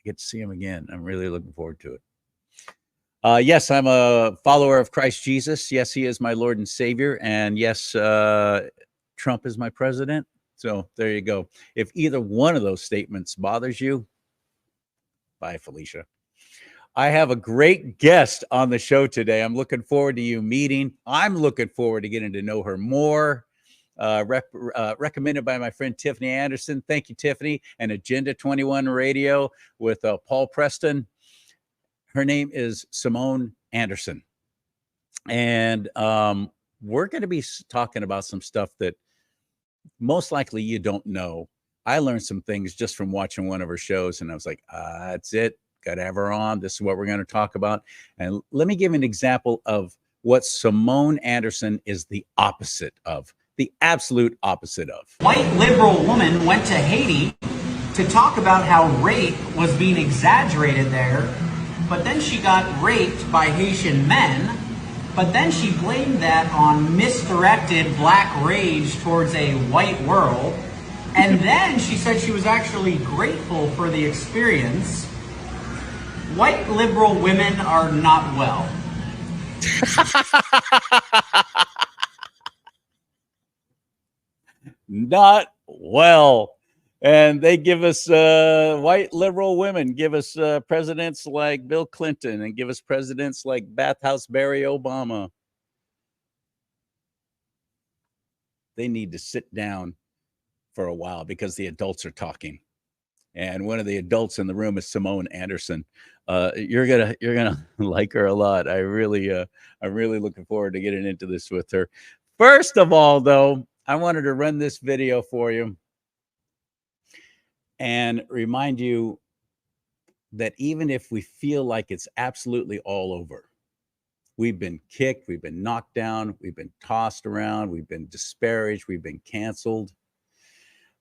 get to see him again. I'm really looking forward to it. Yes, I'm a follower of Christ Jesus. Yes, he is my Lord and Savior. And yes, Trump is my president. So there you go. If either one of those statements bothers you, bye, Felicia. I have a great guest on the show today. I'm looking forward to you meeting. I'm looking forward to getting to know her more. Recommended by my friend Tiffany Anderson. Thank you, Tiffany. And Agenda 21 Radio with Paul Preston. Her name is Simone Anderson. And we're going to be talking about some stuff that most likely you don't know. I learned some things just from watching one of her shows, and I was like, that's it. Got to have her on. This is what we're going to talk about. And let me give an example of what Simone Anderson is the opposite of, the absolute opposite of. White liberal woman went to Haiti to talk about how rape was being exaggerated there, but then she got raped by Haitian men, but then she blamed that on misdirected black rage towards a white world, and then she said she was actually grateful for the experience. White liberal women are not well. Not well. And they give us white liberal women, give us presidents like Bill Clinton, and give us presidents like Bathhouse Barry Obama. They need to sit down for a while because the adults are talking. And one of the adults in the room is Simone Anderson. You're gonna like her a lot. I'm really looking forward to getting into this with her. First of all, though, I wanted to run this video for you and remind you that even if we feel like it's absolutely all over, we've been kicked, we've been knocked down, we've been tossed around, we've been disparaged, we've been canceled.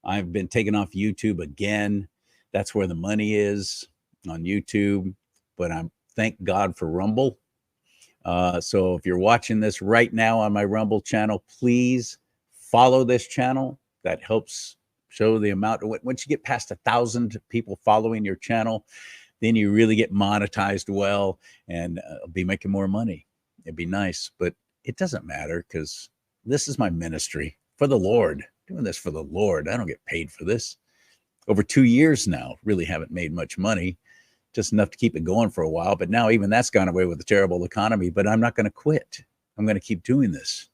I've been taken off YouTube again. That's where the money is, on YouTube. But I'm thank God for Rumble. So if you're watching this right now on my Rumble channel, please follow this channel. That helps show the amount. Once you get past 1,000 people following your channel, then you really get monetized well and be making more money. It'd be nice, but it doesn't matter because this is my ministry for the Lord. Doing this for the Lord. I don't get paid for this. Over 2 years now, really haven't made much money, just enough to keep it going for a while. But now even that's gone away with the terrible economy, but I'm not going to quit. I'm going to keep doing this.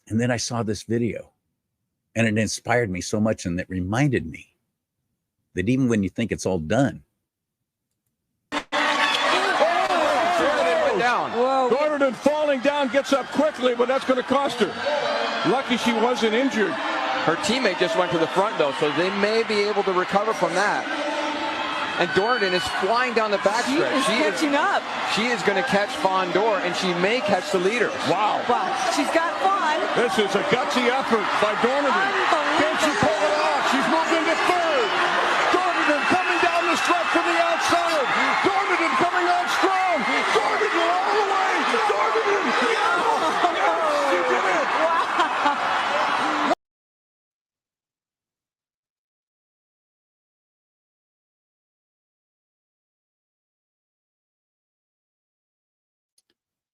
And then I saw this video and it inspired me so much. And it reminded me that even when you think it's all done. Gordon falling down, gets up quickly, but that's going to cost her. Lucky she wasn't injured. Her teammate just went to the front, though, so they may be able to recover from that. And Dornan is flying down the backstretch. She is catching up. She is going to catch Fondor, and she may catch the leader. Wow. Well, she's got Fawn. This is a gutsy effort by Dornan. Can she pull it off? She's moved into third. Dornan coming down the stretch from the outside. Dornan coming on strong. Dornan all the way. Dornan. Yes, she did it. Wow.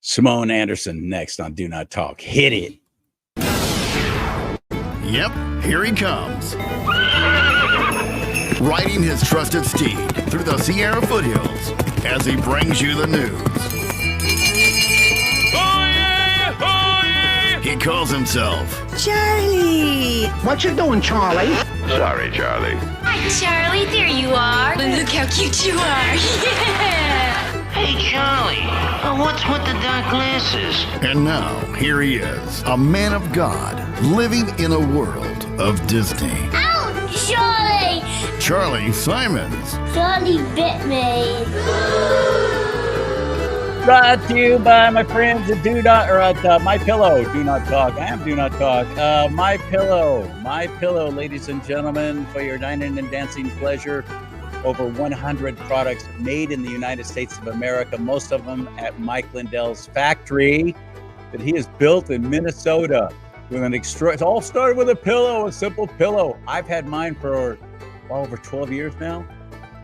Simone Anderson next on Do Not Talk. Hit it. Yep, here he comes. Riding his trusted steed through the Sierra foothills as he brings you the news. Oh yeah! Oh yeah! He calls himself Charlie! What you doing, Charlie? Sorry, Charlie. Hi, Charlie. There you are. Look how cute you are. Yeah! Hey, Charlie. What's with the dark glasses? And now, here he is, a man of God, living in a world of Disney. Ow, Charlie! Charlie Simons. Charlie bit me. Brought to you by my friends at My Pillow. Do Not Talk. I am Do Not Talk. My Pillow, ladies and gentlemen, for your dining and dancing pleasure. Over 100 products made in the United States of America, most of them at Mike Lindell's factory that he has built in Minnesota. With it all started with a pillow, a simple pillow. I've had mine for over 12 years now.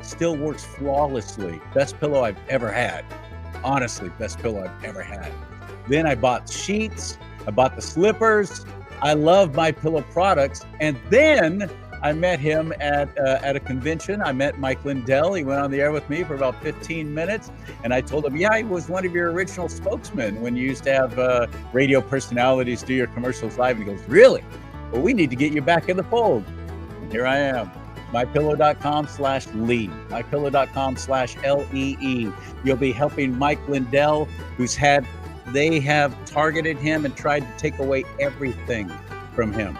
still works flawlessly. Best pillow I've ever had. Honestly, best pillow I've ever had. Then I bought sheets. I bought the slippers. I love My Pillow products. And then I met him at a convention. I met Mike Lindell. He went on the air with me for about 15 minutes. And I told him, yeah, he was one of your original spokesmen when you used to have radio personalities do your commercials live. And he goes, really? Well, we need to get you back in the fold. And here I am. MyPillow.com/Lee. MyPillow.com/LEE. You'll be helping Mike Lindell, they have targeted him and tried to take away everything from him,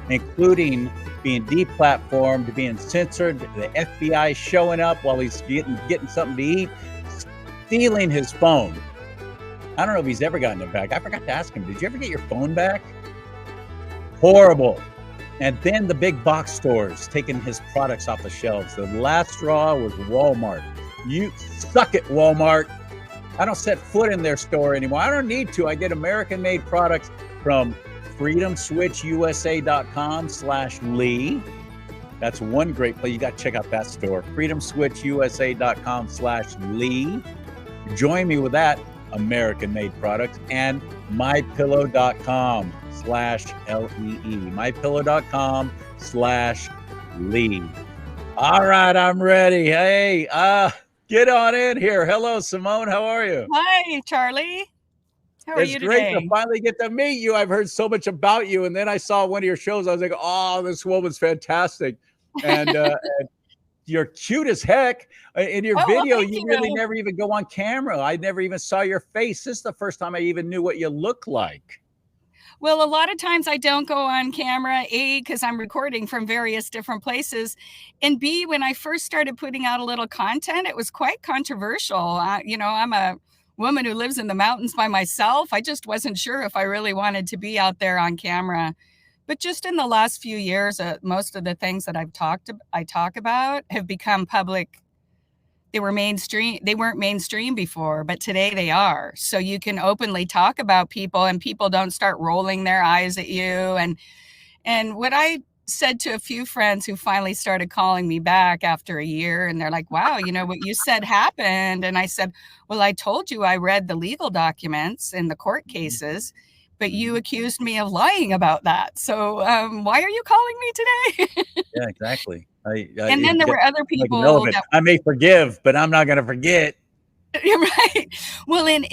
including being deplatformed, being censored, the FBI showing up while he's getting something to eat, stealing his phone. I don't know if he's ever gotten it back. I forgot to ask him, did you ever get your phone back? Horrible. And then the big box stores taking his products off the shelves. The last straw was Walmart. You suck it, Walmart. I don't set foot in their store anymore. I don't need to. I get American-made products from freedomswitchusa.com/Lee. That's one great place. You got to check out that store. freedomswitchusa.com/Lee. Join me with that American-made products and mypillow.com/LEE. mypillow.com/Lee. All right, I'm ready. Hey, get on in here. Hello, Simone. How are you? Hi, Charlie. How are you today? It's great to finally get to meet you. I've heard so much about you, and then I saw one of your shows. I was like, oh, this woman's fantastic. And, and you're cute as heck. In your video, well, you really never even go on camera. I never even saw your face. This is the first time I even knew what you look like. Well, a lot of times I don't go on camera, A, because I'm recording from various different places, and B, when I first started putting out a little content, it was quite controversial. I'm a woman who lives in the mountains by myself. I just wasn't sure if I really wanted to be out there on camera. But just in the last few years, most of the things that I talk about have become public. They were mainstream. They weren't mainstream before, but today they are. So you can openly talk about people and people don't start rolling their eyes at you. And what I said to a few friends who finally started calling me back after a year, and they're like, wow, what you said happened. And I said, well, I told you I read the legal documents in the court cases, but you accused me of lying about that. So why are you calling me today? Yeah, exactly. And then there were other people that I may forgive, but I'm not going to forget. Right. Well, in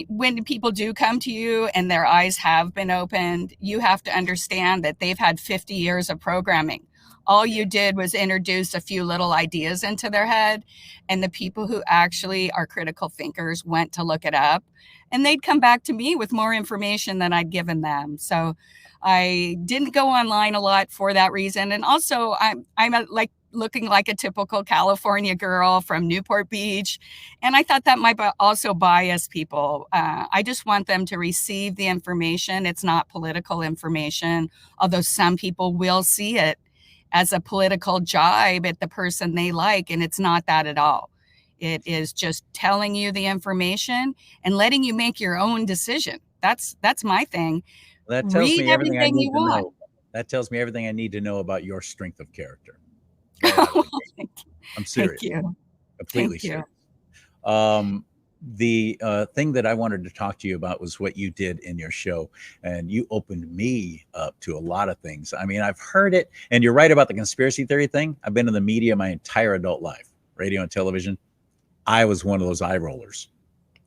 when people do come to you and their eyes have been opened, you have to understand that they've had 50 years of programming. All you did was introduce a few little ideas into their head, and the people who actually are critical thinkers went to look it up, and they'd come back to me with more information than I'd given them. So I didn't go online a lot for that reason. And also I'm looking like a typical California girl from Newport Beach. And I thought that might also bias people. I just want them to receive the information. It's not political information, although some people will see it as a political jibe at the person they like. And it's not that at all. It is just telling you the information and letting you make your own decision. That's my thing. That tells Read me everything I everything need you to want. know. That tells me everything I need to know about your strength of character. I'm serious. Thank you. Completely Thank you. serious. The thing that I wanted to talk to you about was what you did in your show, and you opened me up to a lot of things. I mean, I've heard it, and you're right about the conspiracy theory thing. I've been in the media my entire adult life, radio and television. I was one of those eye rollers.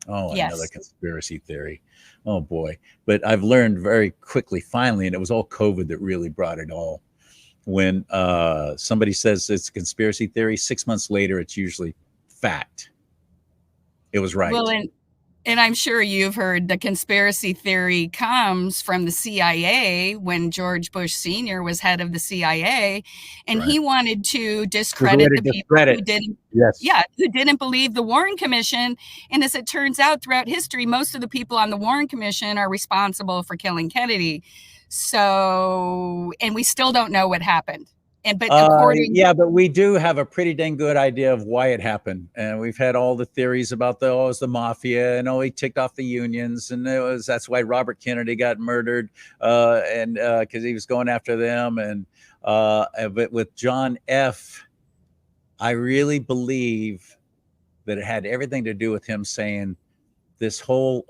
Oh, Yes. another conspiracy theory. Oh boy. But I've learned very quickly, finally, and it was all COVID that really brought it all. When somebody says it's a conspiracy theory, 6 months later, it's usually fact. It was right. Well, and I'm sure you've heard the conspiracy theory comes from the CIA when George Bush Sr. was head of the CIA, and he wanted to discredit the people who didn't. Yes. Yeah, who didn't believe the Warren Commission. And as it turns out, throughout history, most of the people on the Warren Commission are responsible for killing Kennedy. So, and we still don't know what happened. But but we do have a pretty dang good idea of why it happened, and we've had all the theories about it was the mafia, and he ticked off the unions, and that's why Robert Kennedy got murdered, and because he was going after them, and but with John F. I really believe that it had everything to do with him saying this whole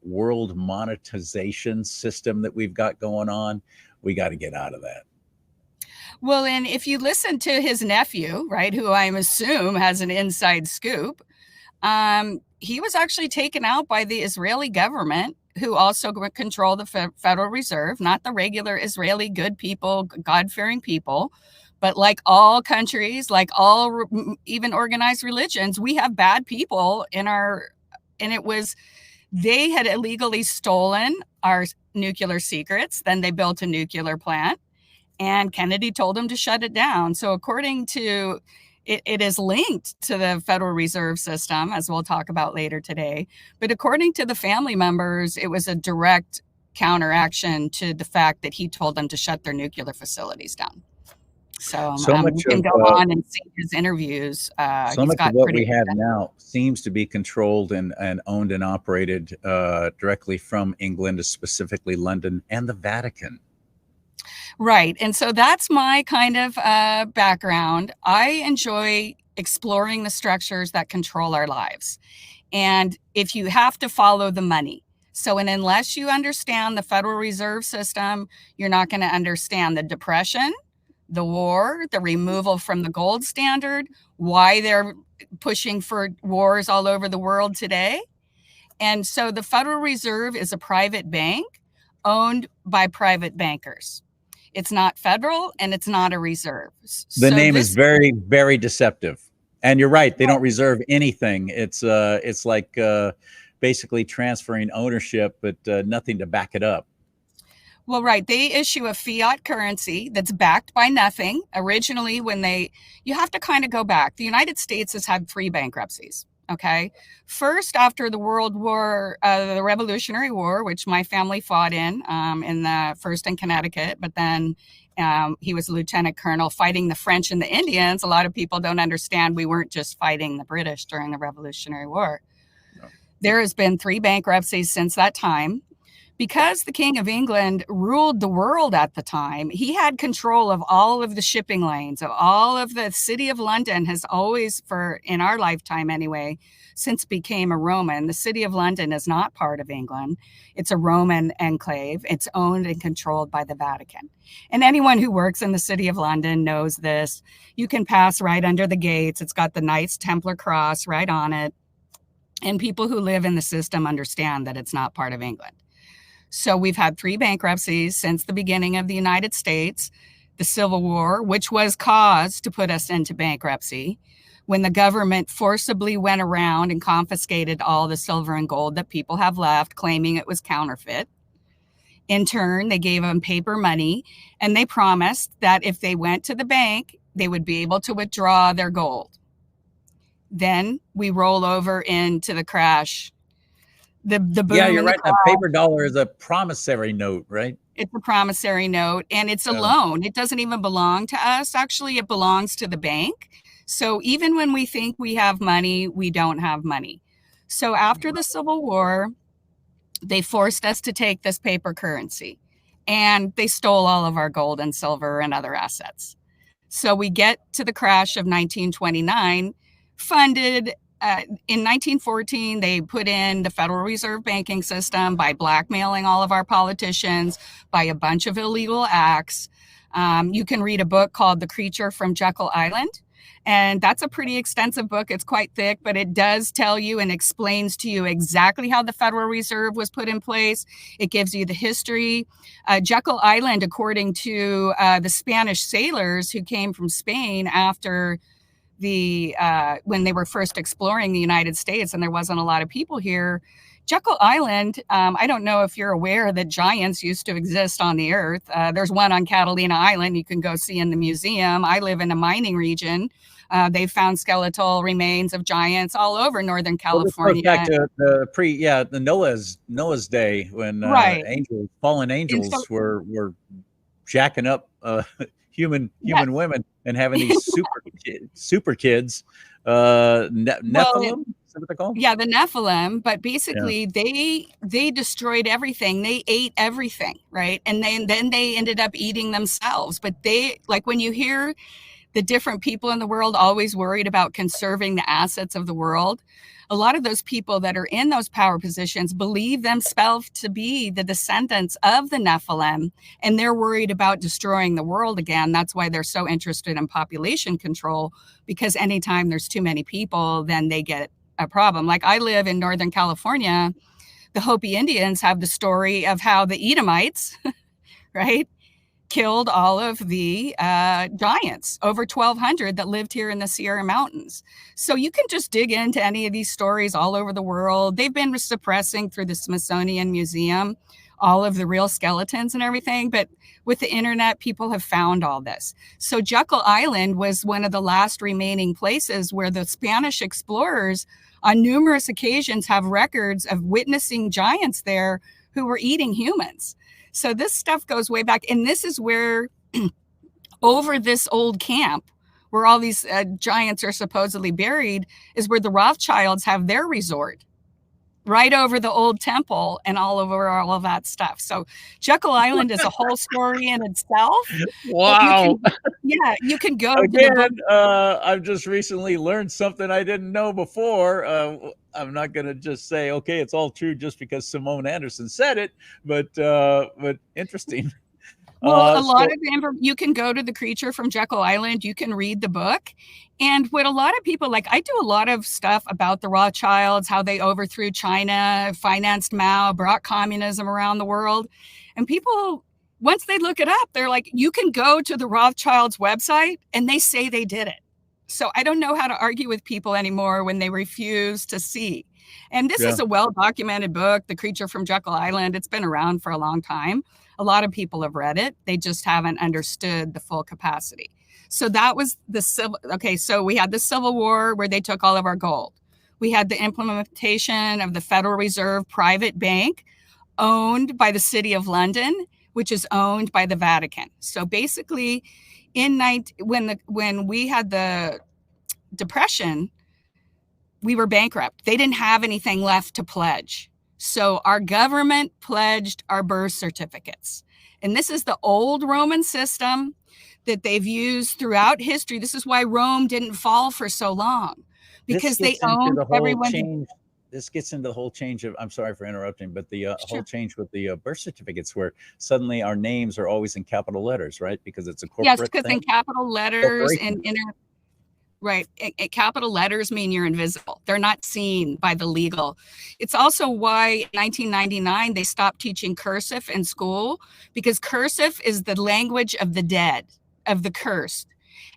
world monetization system that we've got going on, we got to get out of that. Well, and if you listen to his nephew, right, who I assume has an inside scoop, he was actually taken out by the Israeli government, who also control the Federal Reserve, not the regular Israeli good people, God-fearing people. But like all countries, like all even organized religions, we have bad people in our, and it was, they had illegally stolen our nuclear secrets. Then they built a nuclear plant, and Kennedy told them to shut it down. So according to, it is linked to the Federal Reserve System, as we'll talk about later today. But according to the family members, it was a direct counteraction to the fact that he told them to shut their nuclear facilities down. So, So you much can of go on and see his interviews. so He's much of got what pretty we have good. now seems to be controlled and owned and operated directly from England, specifically London and the Vatican. Right. And so that's my kind of background. I enjoy exploring the structures that control our lives. And if you have to follow the money. So, and unless you understand the Federal Reserve System, you're not going to understand the Depression, the war, the removal from the gold standard, why they're pushing for wars all over the world today. And so the Federal Reserve is a private bank owned by private bankers. It's not federal and it's not a reserve. The name is very, very deceptive. And you're right, they don't reserve anything. It's like basically transferring ownership, but nothing to back it up. Well, right. They issue a fiat currency that's backed by nothing. Originally, you have to kind of go back. The United States has had 3 bankruptcies. Okay. First, after the World War, the Revolutionary War, which my family fought in the first in Connecticut, but then he was a lieutenant colonel fighting the French and the Indians. A lot of people don't understand we weren't just fighting the British during the Revolutionary War. No. There has been 3 bankruptcies since that time. Because the King of England ruled the world at the time, he had control of all of the shipping lanes, of all of the City of London has always, in our lifetime anyway, since became a Roman. The City of London is not part of England. It's a Roman enclave. It's owned and controlled by the Vatican. And anyone who works in the City of London knows this. You can pass right under the gates. It's got the Knights Templar cross right on it. And people who live in the system understand that it's not part of England. So we've had 3 bankruptcies since the beginning of the United States, the Civil War, which was caused to put us into bankruptcy, when the government forcibly went around and confiscated all the silver and gold that people have left, claiming it was counterfeit. In turn, they gave them paper money, and they promised that if they went to the bank, they would be able to withdraw their gold. Then we roll over into the crash. The boom. Yeah, you're right. A paper dollar is a promissory note, right? It's a promissory note, and it's a loan. It doesn't even belong to us. Actually, it belongs to the bank. So even when we think we have money, we don't have money. So after the Civil War, they forced us to take this paper currency, and they stole all of our gold and silver and other assets. So we get to the crash of 1929, funded. In 1914, they put in the Federal Reserve banking system by blackmailing all of our politicians, by a bunch of illegal acts. You can read a book called The Creature from Jekyll Island. And that's a pretty extensive book. It's quite thick, but it does tell you and explains to you exactly how the Federal Reserve was put in place. It gives you the history. Jekyll Island, according to the Spanish sailors who came from Spain after when they were first exploring the United States and there wasn't a lot of people here, Jekyll Island, I don't know if you're aware that giants used to exist on the earth. There's one on Catalina Island you can go see in the museum. I live in a mining region. They found skeletal remains of giants all over Northern California. Back to the Noah's day when fallen angels were jacking up human women and having these super kids. Nephilim. Is that what they're called? Yeah, the Nephilim. But basically, they destroyed everything. They ate everything, right? And then they ended up eating themselves. But when you hear the different people in the world always worried about conserving the assets of the world. A lot of those people that are in those power positions believe themselves to be the descendants of the Nephilim, and they're worried about destroying the world again. That's why they're so interested in population control, because anytime there's too many people, then they get a problem. Like, I live in Northern California. The Hopi Indians have the story of how the Edomites, right, killed all of the giants, over 1,200 that lived here in the Sierra Mountains. So you can just dig into any of these stories all over the world. They've been suppressing through the Smithsonian Museum all of the real skeletons and everything, but with the internet, people have found all this. So Jekyll Island was one of the last remaining places where the Spanish explorers on numerous occasions have records of witnessing giants there who were eating humans. So this stuff goes way back. And this is where, over this old camp, where all these giants are supposedly buried, is where the Rothschilds have their resort, right over the old temple and all over all of that stuff. So Jekyll Island is a whole story in itself. Wow. You can go Again, to the book. I've just recently learned something I didn't know before. I'm not going to just say, okay, it's all true just because Simone Anderson said it, but interesting. Well, a lot of you can go to The Creature from Jekyll Island. You can read the book. And what a lot of people, like, I do a lot of stuff about the Rothschilds, how they overthrew China, financed Mao, brought communism around the world. And people, once they look it up, they're like, you can go to the Rothschilds website and they say they did it. So I don't know how to argue with people anymore when they refuse to see. And this is a well-documented book, The Creature from Jekyll Island. It's been around for a long time. A lot of people have read it. They just haven't understood the full capacity. So that was the civil. Okay, so we had the Civil War where they took all of our gold. We had the implementation of the Federal Reserve private bank owned by the City of London, which is owned by the Vatican. So basically, when we had the Depression, we were bankrupt. They didn't have anything left to pledge. So our government pledged our birth certificates. And this is the old Roman system that they've used throughout history. This is why Rome didn't fall for so long, because they owned everyone. This gets into the whole change of, I'm sorry for interrupting, but the whole change with the birth certificates, where suddenly our names are always in capital letters, right? Because it's a corporate thing. Yes, because in capital letters and right. Capital letters mean you're invisible. They're not seen by the legal. It's also why in 1999, they stopped teaching cursive in school, because cursive is the language of the dead, of the cursed.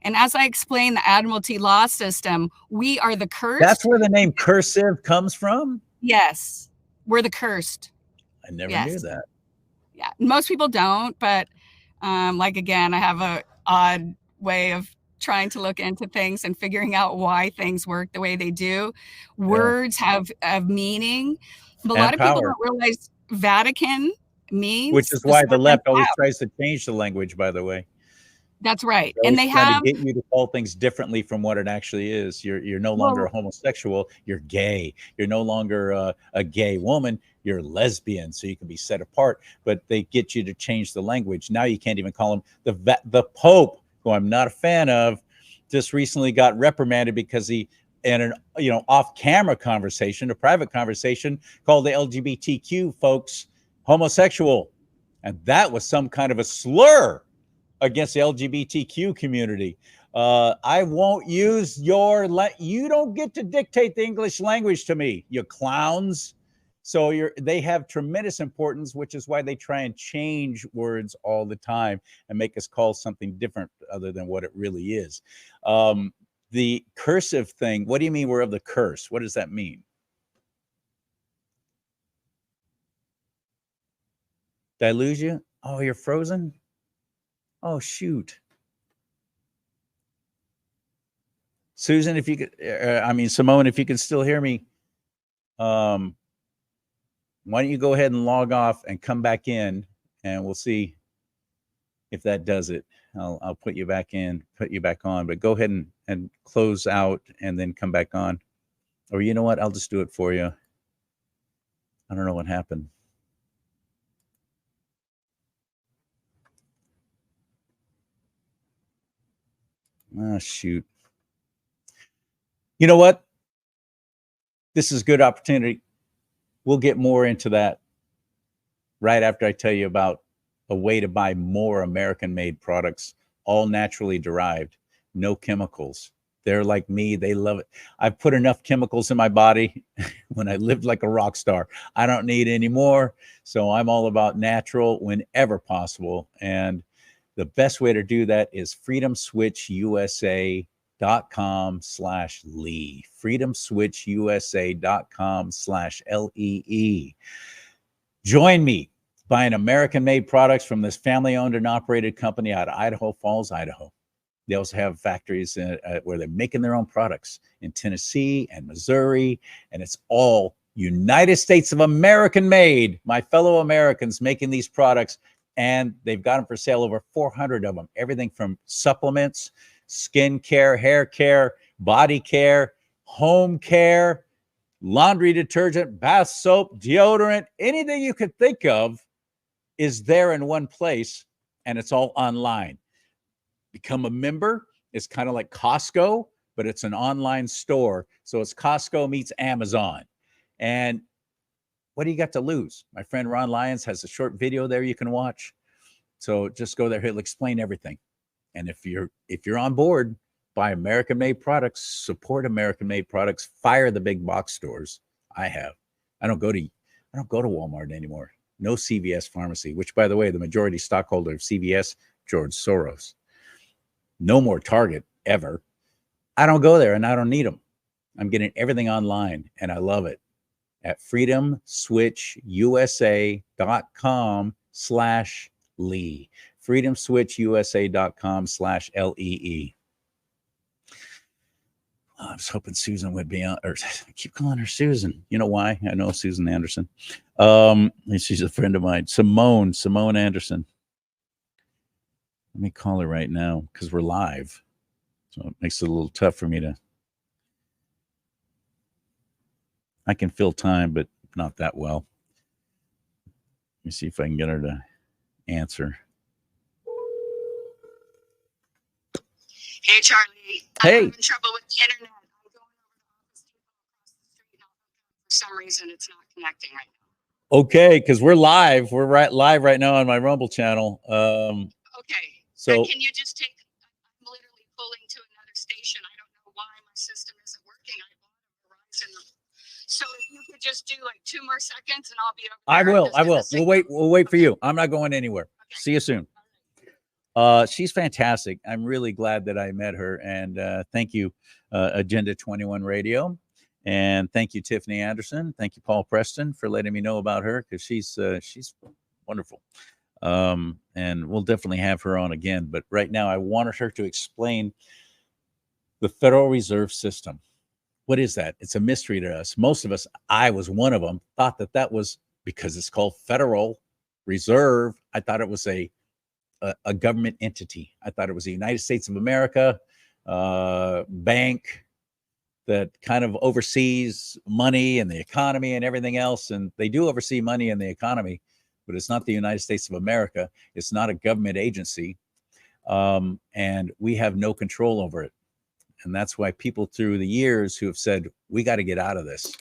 And as I explained, the Admiralty law system, we are the cursed. That's where the name cursive comes from? Yes. We're the cursed. I never knew that. Yeah. Most people don't, but again, I have a odd way of trying to look into things and figuring out why things work the way they do. Words have meaning. But a lot of people don't realize Vatican means. Which is why the left always tries to change the language, by the way. That's right. And they have to get you to call things differently from what it actually is. You're no longer a homosexual. You're gay. You're no longer a gay woman. You're lesbian, so you can be set apart. But they get you to change the language. Now you can't even call him the Pope, who I'm not a fan of, just recently got reprimanded because he, in an off-camera conversation, a private conversation, called the LGBTQ folks homosexual, and that was some kind of a slur against the LGBTQ community. I won't use you don't get to dictate the English language to me, you clowns. So they have tremendous importance, which is why they try and change words all the time and make us call something different other than what it really is. The cursive thing, what do you mean we're of the curse? What does that mean? Did I lose you? Oh, you're frozen? Oh, shoot. Susan, if you could, Simone, if you can still hear me, why don't you go ahead and log off and come back in, and we'll see if that does it. I'll put you back on, but go ahead and close out and then come back on. Or you know what? I'll just do it for you. I don't know what happened. Oh, shoot. You know what? This is a good opportunity. We'll get more into that right after I tell you about a way to buy more American-made products, all naturally derived, no chemicals. They're like me. They love it. I've put enough chemicals in my body when I lived like a rock star. I don't need any more. So I'm all about natural whenever possible. And the best way to do that is freedomswitchusa.com/Lee. freedomswitchusa.com/LEE. Join me buying American-made products from this family-owned and operated company out of Idaho Falls, Idaho. They also have factories where they're making their own products in Tennessee and Missouri, and it's all United States of American made. My fellow Americans making these products, and they've got them for sale, over 400 of them. Everything from supplements, skin care, hair care, body care, home care, laundry detergent, bath soap, deodorant, anything you could think of is there in one place, and it's all online. Become a member. It's kind of like Costco, but it's an online store. So it's Costco meets Amazon. And what do you got to lose? My friend Ron Lyons has a short video there you can watch. So just go there. He'll explain everything. And if you're on board, buy American-made products, support American-made products, fire the big box stores. I don't go to Walmart anymore. No CVS pharmacy, which, by the way, the majority stockholder of CVS, George Soros. No more Target ever. I don't go there and I don't need them. I'm getting everything online and I love it at freedomswitchusa.com/Lee. freedomswitchusa.com/LEE. I was hoping Susan would be on, or I keep calling her Susan. You know why? I know Susan Anderson. She's a friend of mine. Simone Anderson. Let me call her right now because we're live. So it makes it a little tough for me to. I can fill time, but not that well. Let me see if I can get her to answer. Hey, Charlie. Hey. I'm having trouble with the internet. I'm going over to Office Depot across the street now. For some reason, it's not connecting right now. Okay, because we're live. We're live right now on my Rumble channel. Okay. So can you just take? I'm literally pulling to another station. I don't know why my system isn't working. I bought a Verizon. So if you could just do like 2 more seconds, and I'll be over there. I will. We'll wait for you. I'm not going anywhere. Okay. See you soon. She's fantastic. I'm really glad that I met her, and thank you, Agenda 21 Radio, and thank you, Tiffany Anderson. Thank you, Paul Preston, for letting me know about her because she's wonderful. And we'll definitely have her on again. But right now, I wanted her to explain the Federal Reserve System. What is that? It's a mystery to us. Most of us, I was one of them, thought that was because it's called Federal Reserve. I thought it was a government entity. I thought it was the United States of America bank that kind of oversees money and the economy and everything else. And they do oversee money and the economy, but it's not the United States of America. It's not a government agency. And we have no control over it. And that's why people through the years who have said, we got to get out of this.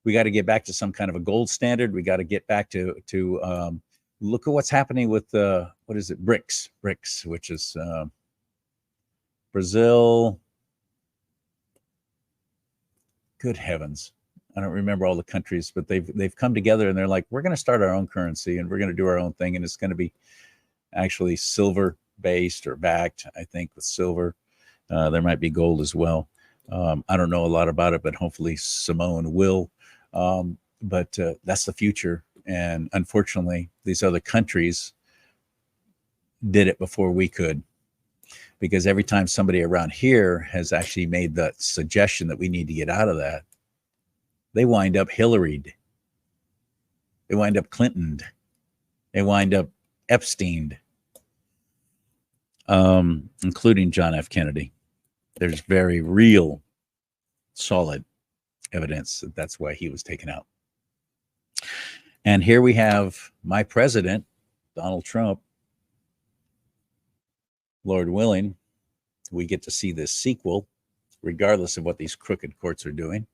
We got to get back to some kind of a gold standard. We got to get back to look at what's happening with what is it? BRICS, which is Brazil. Good heavens. I don't remember all the countries, but they've come together and they're like, we're going to start our own currency and we're going to do our own thing. And it's going to be actually silver based or backed, I think, with silver. There might be gold as well. I don't know a lot about it, but hopefully Simone will. But that's the future. And unfortunately, these other countries did it before we could. Because every time somebody around here has actually made that suggestion that we need to get out of that, they wind up Hillaried. They wind up Clintoned. They wind up Epsteined, including John F. Kennedy. There's very real, solid evidence that that's why he was taken out. And here we have my president, Donald Trump, Lord willing, we get to see this sequel, regardless of what these crooked courts are doing.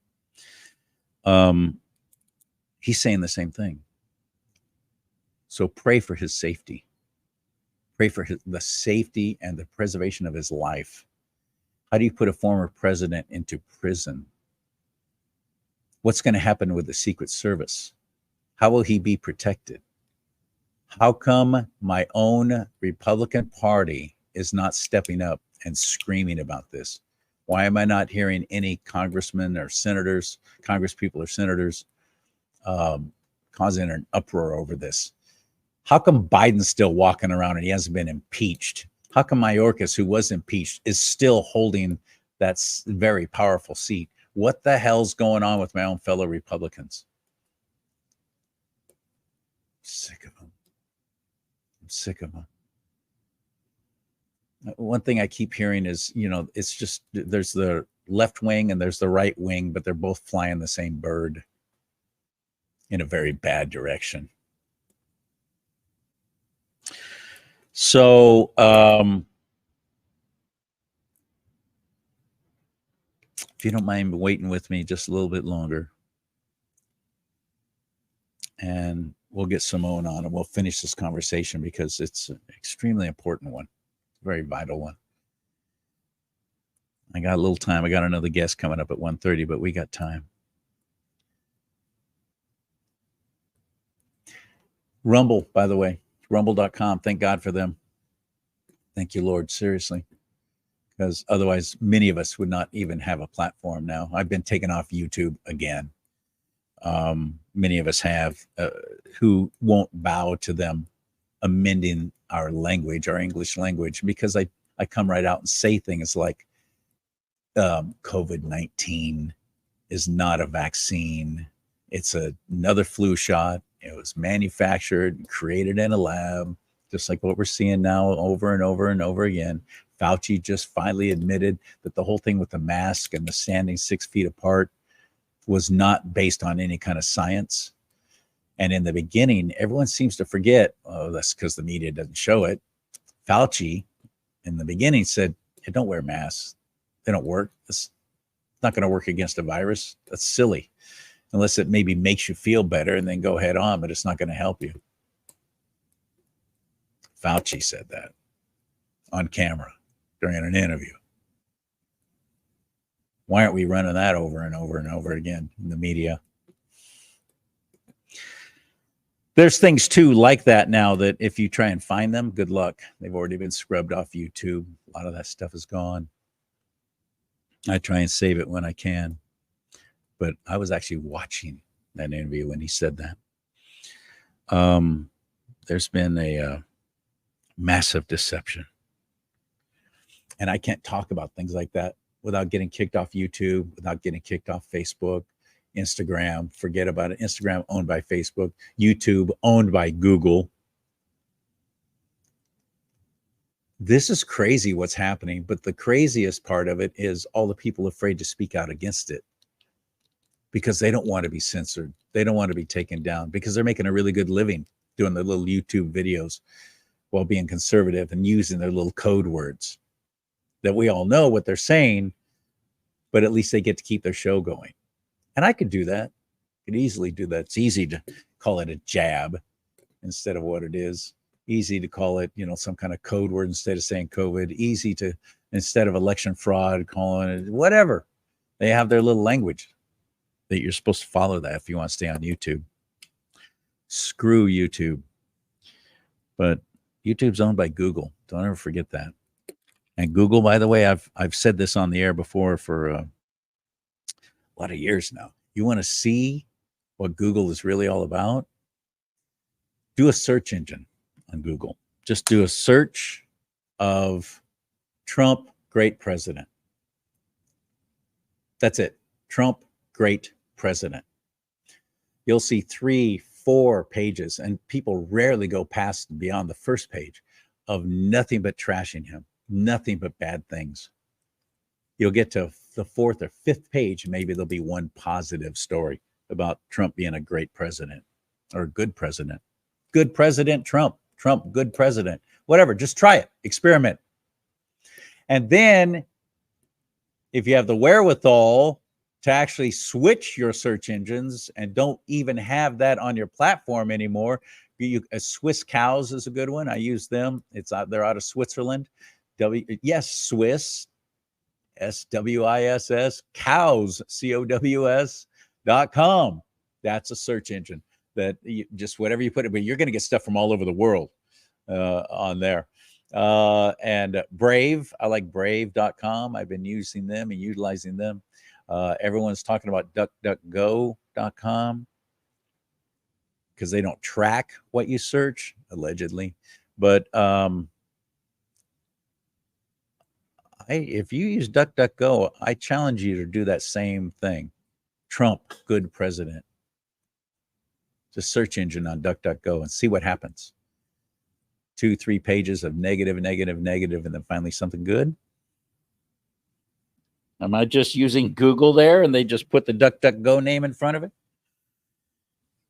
He's saying the same thing. So pray for his safety. Pray for the safety and the preservation of his life. How do you put a former president into prison? What's going to happen with the Secret Service? How will he be protected? How come my own Republican Party is not stepping up and screaming about this? Why am I not hearing any congressmen or senators, congresspeople or senators causing an uproar over this? How come Biden's still walking around and he hasn't been impeached? How come Mayorkas, who was impeached, is still holding that very powerful seat? What the hell's going on with my own fellow Republicans? I'm sick of them. I'm sick of them. One thing I keep hearing is, it's just there's the left wing and there's the right wing, but they're both flying the same bird in a very bad direction. So, if you don't mind waiting with me just a little bit longer, and we'll get Simone on and we'll finish this conversation because it's an extremely important one, very vital one. I got a little time. I got another guest coming up at 1:30, but we got time. Rumble, by the way, rumble.com. Thank God for them. Thank you, Lord. Seriously. Because otherwise, many of us would not even have a platform now. I've been taken off YouTube again. Many of us have who won't bow to them amending our language, our English language, because I come right out and say things like COVID-19 is not a vaccine. It's another flu shot. It was manufactured and created in a lab, just like what we're seeing now over and over and over again. Fauci just finally admitted that the whole thing with the mask and the standing 6 feet apart was not based on any kind of science. And in the beginning, everyone seems to forget, that's because the media doesn't show it. Fauci, in the beginning, said, hey, don't wear masks. They don't work. It's not going to work against a virus. That's silly. Unless it maybe makes you feel better and then go head on, but it's not going to help you. Fauci said that on camera during an interview. Why aren't we running that over and over and over again in the media? There's things too like that now that if you try and find them, good luck. They've already been scrubbed off YouTube. A lot of that stuff is gone. I try and save it when I can. But I was actually watching that interview when he said that. There's been a massive deception. And I can't talk about things like that without getting kicked off YouTube, without getting kicked off Facebook, Instagram. Forget about it. Instagram owned by Facebook, YouTube owned by Google. This is crazy what's happening. But the craziest part of it is all the people afraid to speak out against it because they don't want to be censored. They don't want to be taken down because they're making a really good living doing their little YouTube videos while being conservative and using their little code words that we all know what they're saying, but at least they get to keep their show going. And I could do that. I could easily do that. It's easy to call it a jab instead of what it is. Easy to call it, some kind of code word instead of saying COVID. Easy to, instead of election fraud, calling it whatever. They have their little language that you're supposed to follow that if you want to stay on YouTube. Screw YouTube. But YouTube's owned by Google. Don't ever forget that. And Google, by the way, I've said this on the air before for a lot of years now. You want to see what Google is really all about? Do a search engine on Google. Just do a search of Trump, great president. That's it. Trump, great president. You'll see 3-4 pages, and people rarely go past beyond the first page of nothing but trashing him. Nothing but bad things. You'll get to the 4th or 5th page, maybe there'll be one positive story about Trump being a great president or a good president. Good president, Trump. Trump, good president. Whatever, just try it. Experiment. And then if you have the wherewithal to actually switch your search engines and don't even have that on your platform anymore, Swiss Cows is a good one. I use them. They're out of Switzerland. Swiss, SWISS, cows, COWS.com. That's a search engine that just whatever you put it, but you're going to get stuff from all over the world on there. And Brave, I like brave.com. I've been using them and utilizing them. Everyone's talking about duckduckgo.com because they don't track what you search, allegedly. But if you use DuckDuckGo, I challenge you to do that same thing. Trump, good president. Just search engine on DuckDuckGo and see what happens. 2-3 pages of negative, and then finally something good. Am I just using Google there and they just put the DuckDuckGo name in front of it?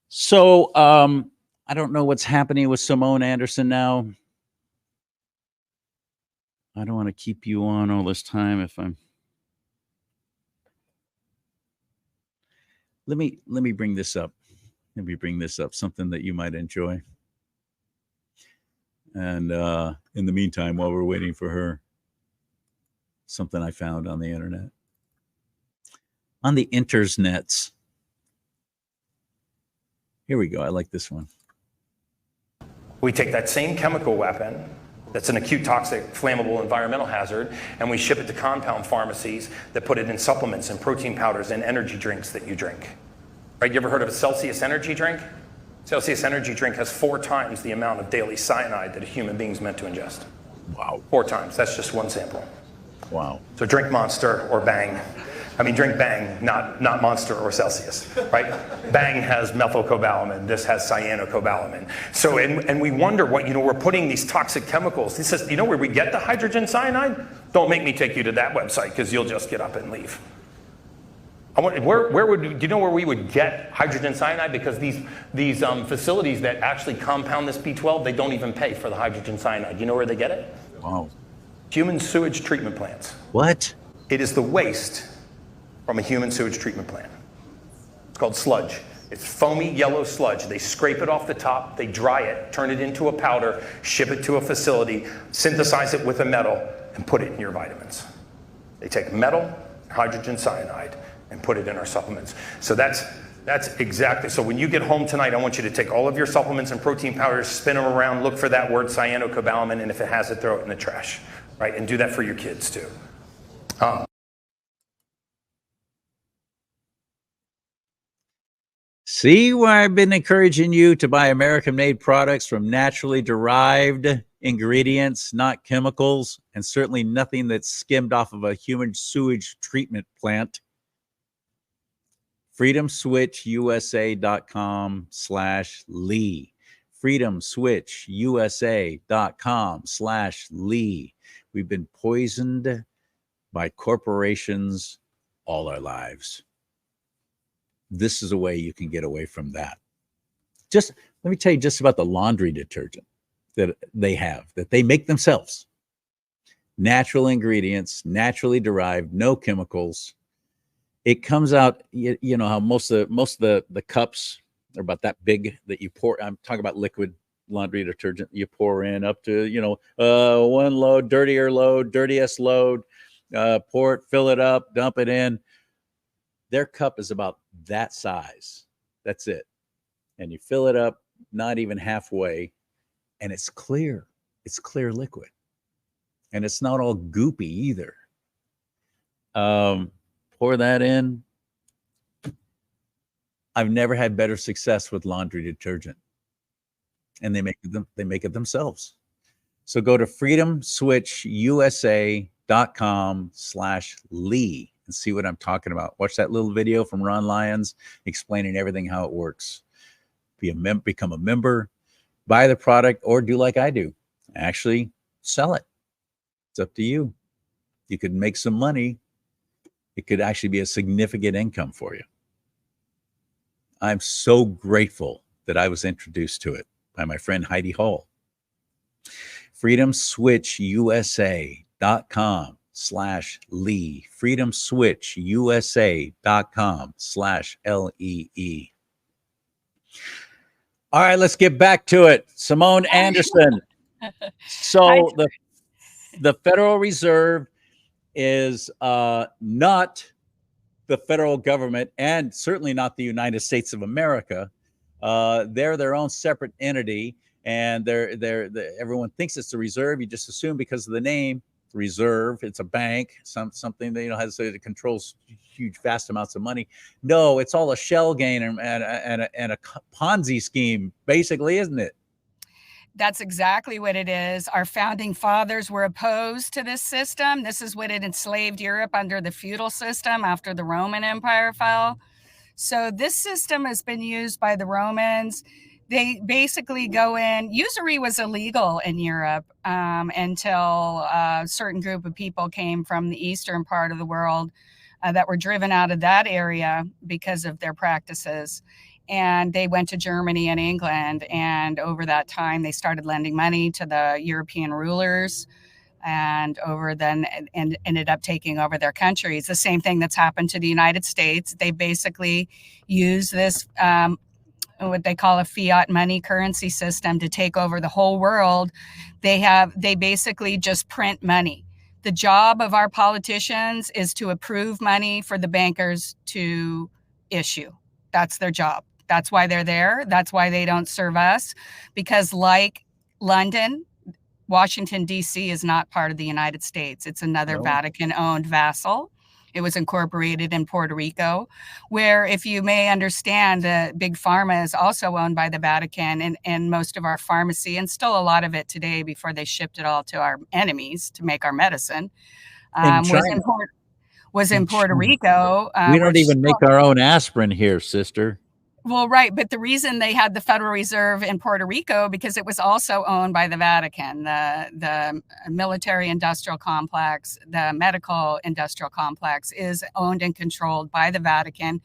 So I don't know what's happening with Simone Anderson now. I don't want to keep you on all this time if I'm. Let me bring this up. Let me bring this up, something that you might enjoy. And in the meantime, while we're waiting for her, something I found on the internet. On the internets. Here we go. I like this one. We take that same chemical weapon that's an acute toxic, flammable environmental hazard, and we ship it to compound pharmacies that put it in supplements and protein powders and energy drinks that you drink. Right? You ever heard of a Celsius energy drink? Celsius energy drink has 4 times the amount of daily cyanide that a human being is meant to ingest. Wow. 4 times. That's just one sample. Wow. So drink Monster or Bang. Drink Bang, not Monster or Celsius, right? Bang has methylcobalamin. This has cyanocobalamin. So, and we wonder what, we're putting these toxic chemicals. This is, where we get the hydrogen cyanide? Don't make me take you to that website because you'll just get up and leave. Do you know where we would get hydrogen cyanide? Because these facilities that actually compound this B12, they don't even pay for the hydrogen cyanide. You know where they get it? Wow. Human sewage treatment plants. What? It is the waste from a human sewage treatment plant. It's called sludge. It's foamy yellow sludge. They scrape it off the top, they dry it, turn it into a powder, ship it to a facility, synthesize it with a metal, and put it in your vitamins. They take metal, hydrogen cyanide, and put it in our supplements. So that's exactly, so when you get home tonight, I want you to take all of your supplements and protein powders, spin them around, look for that word cyanocobalamin, and if it has it, throw it in the trash, right? And do that for your kids too. See why I've been encouraging you to buy American-made products from naturally derived ingredients, not chemicals, and certainly nothing that's skimmed off of a human sewage treatment plant. freedomswitchusa.com/Lee. freedomswitchusa.com/Lee. We've been poisoned by corporations all our lives. This is a way you can get away from that. Just let me tell you just about the laundry detergent that they have, that they make themselves. Natural ingredients, naturally derived, no chemicals. It comes out, you know how most of the cups are about that big that you pour. I'm talking about liquid laundry detergent you pour in up to, one load, dirtiest load, pour it, fill it up, dump it in. Their cup is about that size. That's it. And you fill it up, not even halfway, and it's clear. It's clear liquid. And it's not all goopy either. Pour that in. I've never had better success with laundry detergent. And they make it themselves. So go to freedomswitchusa.com/Lee and see what I'm talking about. Watch that little video from Ron Lyons explaining everything, how it works. Become a member, buy the product, or do like I do. Actually sell it. It's up to you. You could make some money. It could actually be a significant income for you. I'm so grateful that I was introduced to it by my friend Heidi Hall. freedomswitchusa.com/Lee. freedomswitchusa.com/Lee, freedomswitchusa.com/LEE. All right, let's get back to it. Simone Anderson. So the Federal Reserve is not the federal government, and certainly not the United States of America. They're their own separate entity, and everyone thinks it's the Reserve. You just assume because of the name Reserve, it's a bank, something that has that controls huge, vast amounts of money. No, it's all a shell game and a Ponzi scheme, basically, isn't it? That's exactly what it is. Our founding fathers were opposed to this system. This is what had enslaved Europe under the feudal system after the Roman Empire fell. So this system has been used by the Romans. They basically go in. Usury was illegal in Europe until a certain group of people came from the eastern part of the world that were driven out of that area because of their practices. And they went to Germany and England. And over that time, they started lending money to the European rulers and ended up taking over their countries. The same thing that's happened to the United States. They basically use this, what they call a fiat money currency system, to take over the whole world. They basically just print money. The job of our politicians is to approve money for the bankers to issue. That's their job. That's why they're there. That's why they don't serve us, because like London, Washington, D.C. is not part of the United States. It's another Vatican-owned vassal. It was incorporated in Puerto Rico, where, if you may understand, the big pharma is also owned by the Vatican, and most of our pharmacy, and still a lot of it today before they shipped it all to our enemies to make our medicine, was in Puerto Rico. We don't even make our own aspirin here, sister. Well, right. But the reason they had the Federal Reserve in Puerto Rico, because it was also owned by the Vatican, the military industrial complex, the medical industrial complex is owned and controlled by the Vatican.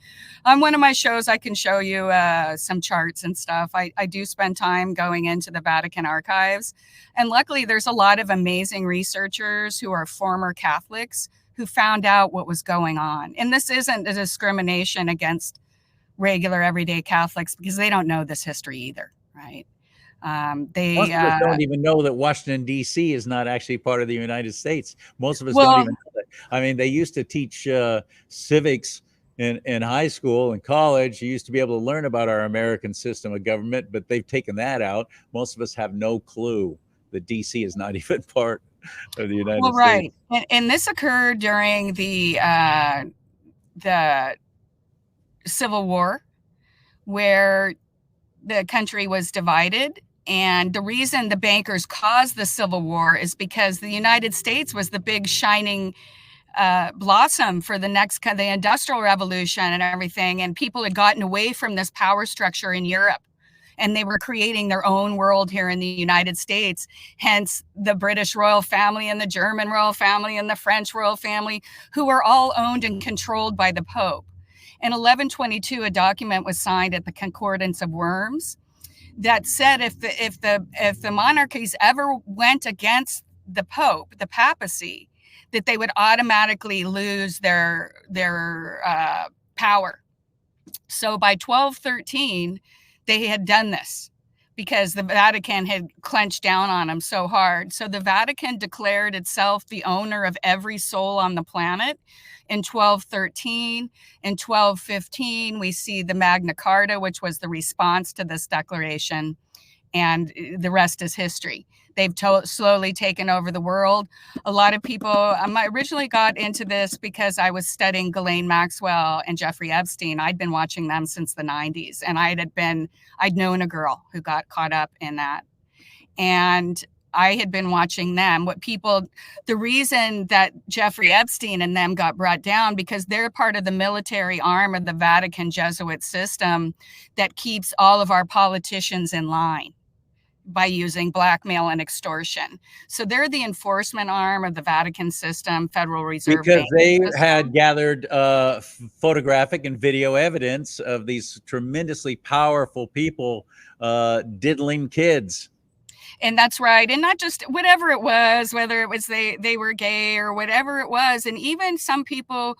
On one of my shows, I can show you some charts and stuff. I do spend time going into the Vatican archives. And luckily, there's a lot of amazing researchers who are former Catholics who found out what was going on. And this isn't a discrimination against regular everyday Catholics, because they don't know this history either, right? Most of us don't even know that Washington, D.C. is not actually part of the United States. Most of us don't even know that. I mean, they used to teach civics in high school and college. You used to be able to learn about our American system of government, but they've taken that out. Most of us have no clue that D.C. is not even part of the United States. Right. And this occurred during the Civil War, where the country was divided. And the reason the bankers caused the Civil War is because the United States was the big shining blossom for the Industrial Revolution and everything. And people had gotten away from this power structure in Europe, and they were creating their own world here in the United States. Hence the British royal family and the German royal family and the French royal family, who were all owned and controlled by the Pope. In 1122, a document was signed at the Concordance of Worms that said if the monarchies ever went against the Pope, the papacy, that they would automatically lose their power. So by 1213, they had done this because the Vatican had clenched down on them so hard. So the Vatican declared itself the owner of every soul on the planet in 1213. In 1215, we see the Magna Carta, which was the response to this declaration, and the rest is history. They've slowly taken over the world. A lot of people, I originally got into this because I was studying Ghislaine Maxwell and Jeffrey Epstein. I'd been watching them since the 90s, and I'd known a girl who got caught up in that. And I had been watching them. The reason that Jeffrey Epstein and them got brought down, because they're part of the military arm of the Vatican Jesuit system that keeps all of our politicians in line by using blackmail and extortion. So they're the enforcement arm of the Vatican system, Federal Reserve Because they system. had gathered photographic and video evidence of these tremendously powerful people diddling kids. And that's right. And not just whatever it was, whether it was they were gay or whatever it was. And even some people,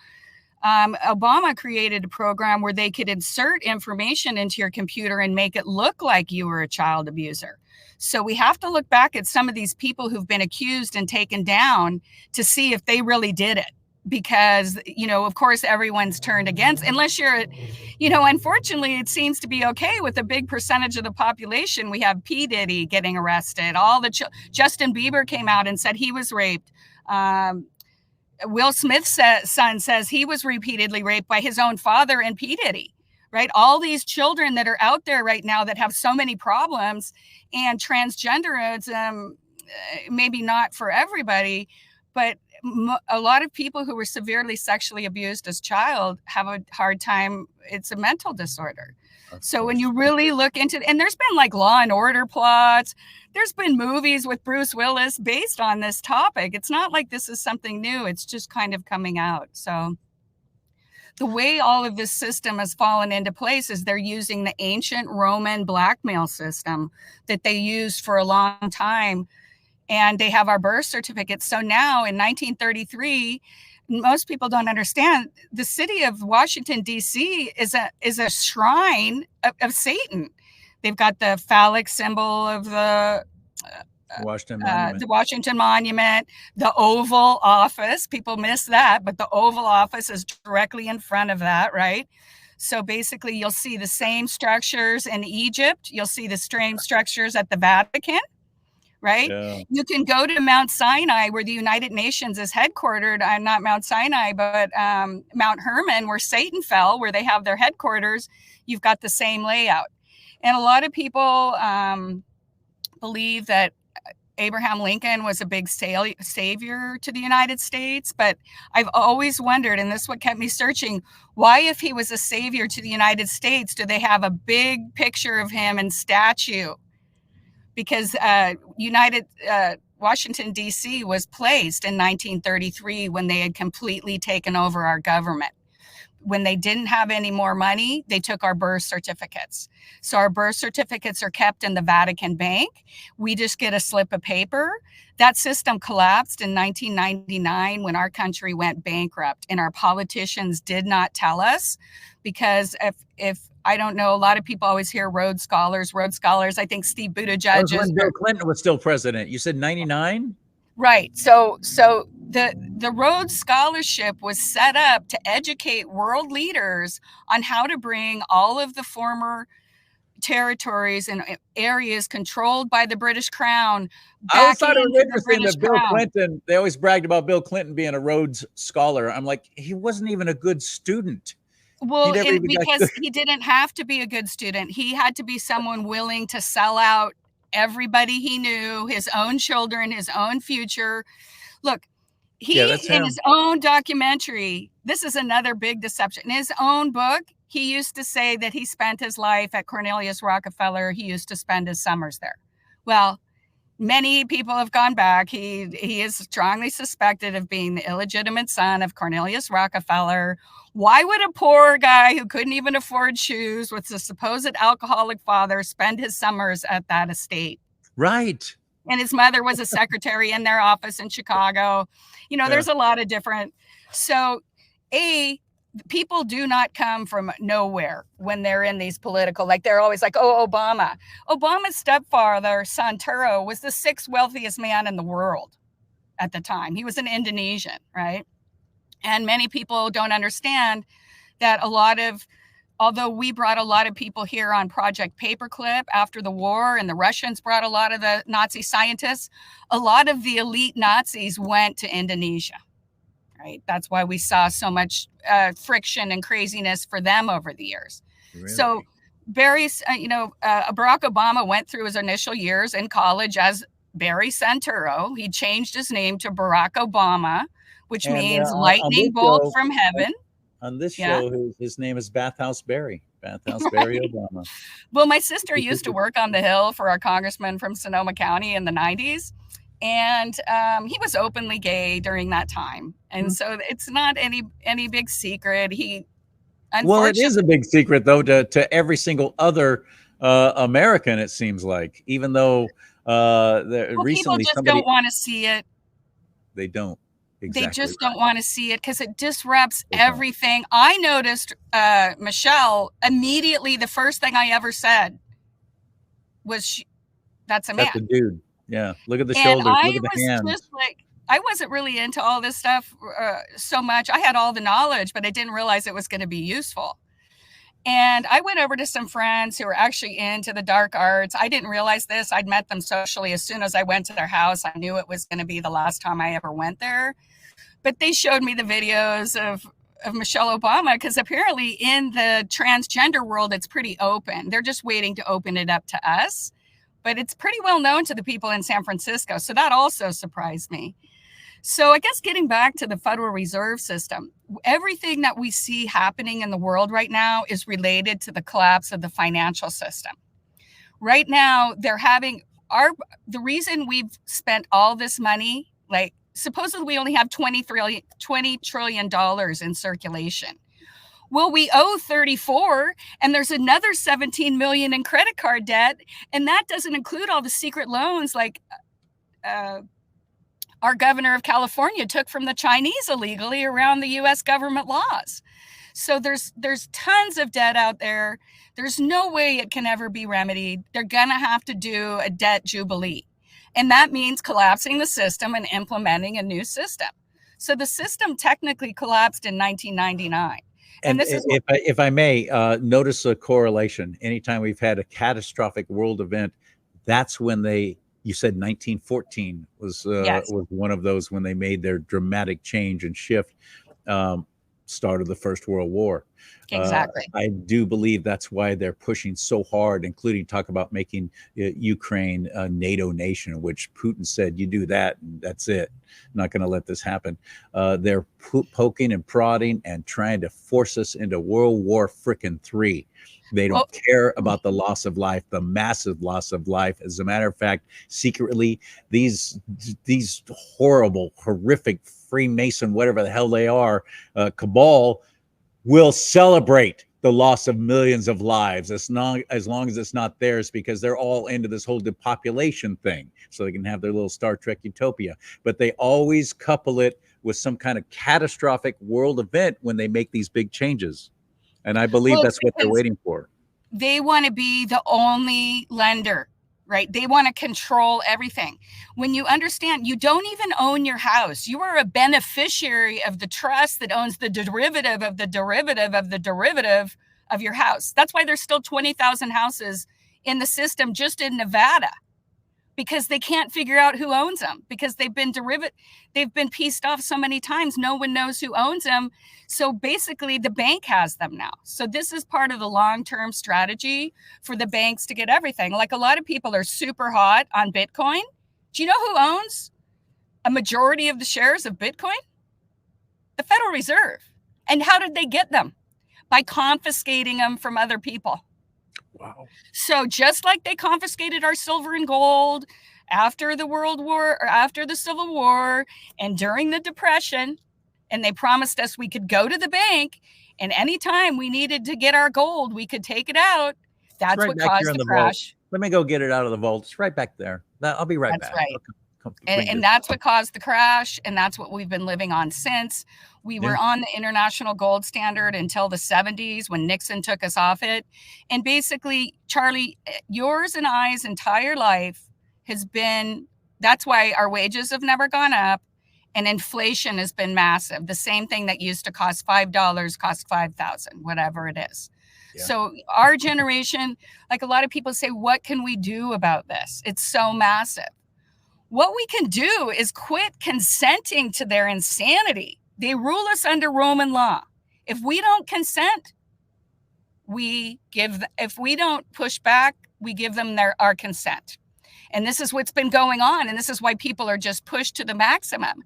Obama created a program where they could insert information into your computer and make it look like you were a child abuser. So we have to look back at some of these people who've been accused and taken down to see if they really did it. Because, of course, everyone's turned against, unless you're, unfortunately, it seems to be okay with a big percentage of the population. We have P. Diddy getting arrested. Justin Bieber came out and said he was raped. Will Smith's son says he was repeatedly raped by his own father and P. Diddy, right? All these children that are out there right now that have so many problems, and transgenderism, maybe not for everybody, but a lot of people who were severely sexually abused as child have a hard time. It's a mental disorder. So when you really look into it, and there's been like Law and Order plots, there's been movies with Bruce Willis based on this topic. It's not like this is something new. It's just kind of coming out. So the way all of this system has fallen into place is they're using the ancient Roman blackmail system that they used for a long time. And they have our birth certificates. So now in 1933, most people don't understand, the city of Washington, D.C. is a shrine of Satan. They've got the phallic symbol of the Washington Monument, the Oval Office. People miss that, but the Oval Office is directly in front of that, right? So basically, you'll see the same structures in Egypt. You'll see the same structures at the Vatican. Right? Yeah. You can go to Mount Sinai, where the United Nations is headquartered. Not Mount Sinai, but Mount Hermon, where Satan fell, where they have their headquarters. You've got the same layout. And a lot of people believe that Abraham Lincoln was a big savior to the United States. But I've always wondered, and this is what kept me searching, why, if he was a savior to the United States, do they have a big picture of him and statue? Because Washington, D.C. was placed in 1933 when they had completely taken over our government. When they didn't have any more money, they took our birth certificates. So our birth certificates are kept in the Vatican Bank. We just get a slip of paper. That system collapsed in 1999 when our country went bankrupt, and our politicians did not tell us, because if I don't know, a lot of people always hear Rhodes Scholars. I think Steve Buttigieg when Bill Clinton was still president. You said 99? Right. So the Rhodes Scholarship was set up to educate world leaders on how to bring all of the former territories and areas controlled by the British Crown back. I always thought it was interesting that Bill Clinton, they always bragged about Bill Clinton being a Rhodes Scholar. I'm like, he wasn't even a good student. Well, because he didn't have to be a good student. He had to be someone willing to sell out everybody he knew, his own children, his own future. Look, in his own documentary, this is another big deception. In his own book, he used to say that he spent his life at Cornelius Rockefeller. He used to spend his summers there. Well, many people have gone back. He is strongly suspected of being the illegitimate son of Cornelius Rockefeller. Why would a poor guy who couldn't even afford shoes with a supposed alcoholic father spend his summers at that estate? Right. And his mother was a secretary in their office in Chicago. There's a lot of different. So, people do not come from nowhere when they're in these political, like they're always like, oh, Obama. Obama's stepfather, Santoro, was the 6th wealthiest man in the world at the time. He was an Indonesian, right? And many people don't understand that although we brought a lot of people here on Project Paperclip after the war, and the Russians brought a lot of the Nazi scientists, a lot of the elite Nazis went to Indonesia. Right. That's why we saw so much friction and craziness for them over the years. Really? So Barack Obama went through his initial years in college as Barry Santoro. He changed his name to Barack Obama, which means lightning bolt from heaven. On this show, his name is Bathhouse Barry. Bathhouse Barry Obama. Well, my sister used to work on the Hill for our congressman from Sonoma County in the 90s. And he was openly gay during that time. And so it's not any big secret. Well, it is a big secret, though, to every single other American, it seems like, even though Well, people Recently, just somebody don't want to see it. they don't They exactly just right. don't want to see it because it disrupts They don't. everything. I noticed Michelle immediately. The first thing I ever said was, "That's a That's a man." dude. Yeah. Look at the And shoulders. I Look at the was just hands. like, I wasn't really into all this stuff so much. I had all the knowledge, but I didn't realize it was going to be useful. And I went over to some friends who were actually into the dark arts. I didn't realize this. I'd met them socially. As soon as I went to their house, I knew it was going to be the last time I ever went there. But they showed me the videos of Michelle Obama because apparently in the transgender world, it's pretty open. They're just waiting to open it up to us. But it's pretty well known to the people in San Francisco. So that also surprised me. So I guess getting back to the Federal Reserve System, everything that we see happening in the world right now is related to the collapse of the financial system. Right now, they're having the reason we've spent all this money, like supposedly we only have $20 trillion in circulation. Well, we owe 34 and there's another 17 million in credit card debt. And that doesn't include all the secret loans like our governor of California took from the Chinese illegally around the US government laws. So there's tons of debt out there. There's no way it can ever be remedied. They're going to have to do a debt jubilee. And that means collapsing the system and implementing a new system. So the system technically collapsed in 1999. And this is if I may, notice a correlation. Anytime we've had a catastrophic world event, that's when you said 1914 was Yes. was one of those when they made their dramatic change and shift, start of the First World War. Exactly. I do believe that's why they're pushing so hard, including talk about making Ukraine a NATO nation, which Putin said, you do that, and that's it. I'm not going to let this happen. They're poking and prodding and trying to force us into World War frickin' III. They don't care about the loss of life, the massive loss of life. As a matter of fact, secretly, these horrible, horrific Freemason, whatever the hell they are, cabal, will celebrate the loss of millions of lives as long as it's not theirs, because they're all into this whole depopulation thing so they can have their little Star Trek utopia. But they always couple it with some kind of catastrophic world event when they make these big changes. And I believe that's what they're waiting for. They want to be the only lender, right? They want to control everything. When you understand, you don't even own your house. You are a beneficiary of the trust that owns the derivative of the derivative of the derivative of your house. That's why there's still 20,000 houses in the system just in Nevada, because they can't figure out who owns them, because they've been pieced off so many times. No one knows who owns them. So basically the bank has them now. So this is part of the long-term strategy for the banks to get everything. Like a lot of people are super hot on Bitcoin. Do you know who owns a majority of the shares of Bitcoin? The Federal Reserve. And how did they get them? By confiscating them from other people. Wow. So just like they confiscated our silver and gold after the World War, or after the Civil War and during the Depression, and they promised us we could go to the bank and anytime we needed to get our gold, we could take it out. That's right what caused the crash. Let me go get it out of the vault. It's right back there. I'll be right back. Right. And that's what caused the crash. And that's what we've been living on since. We were on the international gold standard until the 70s when Nixon took us off it. And basically, Charlie, yours and I's entire life has been, that's why our wages have never gone up and inflation has been massive. The same thing that used to cost $5 costs $5,000, whatever it is. Yeah. So our generation, like a lot of people say, what can we do about this? It's so massive. What we can do is quit consenting to their insanity. They rule us under Roman law. If we don't consent, if we don't push back, we give them our consent. And this is what's been going on. And this is why people are just pushed to the maximum.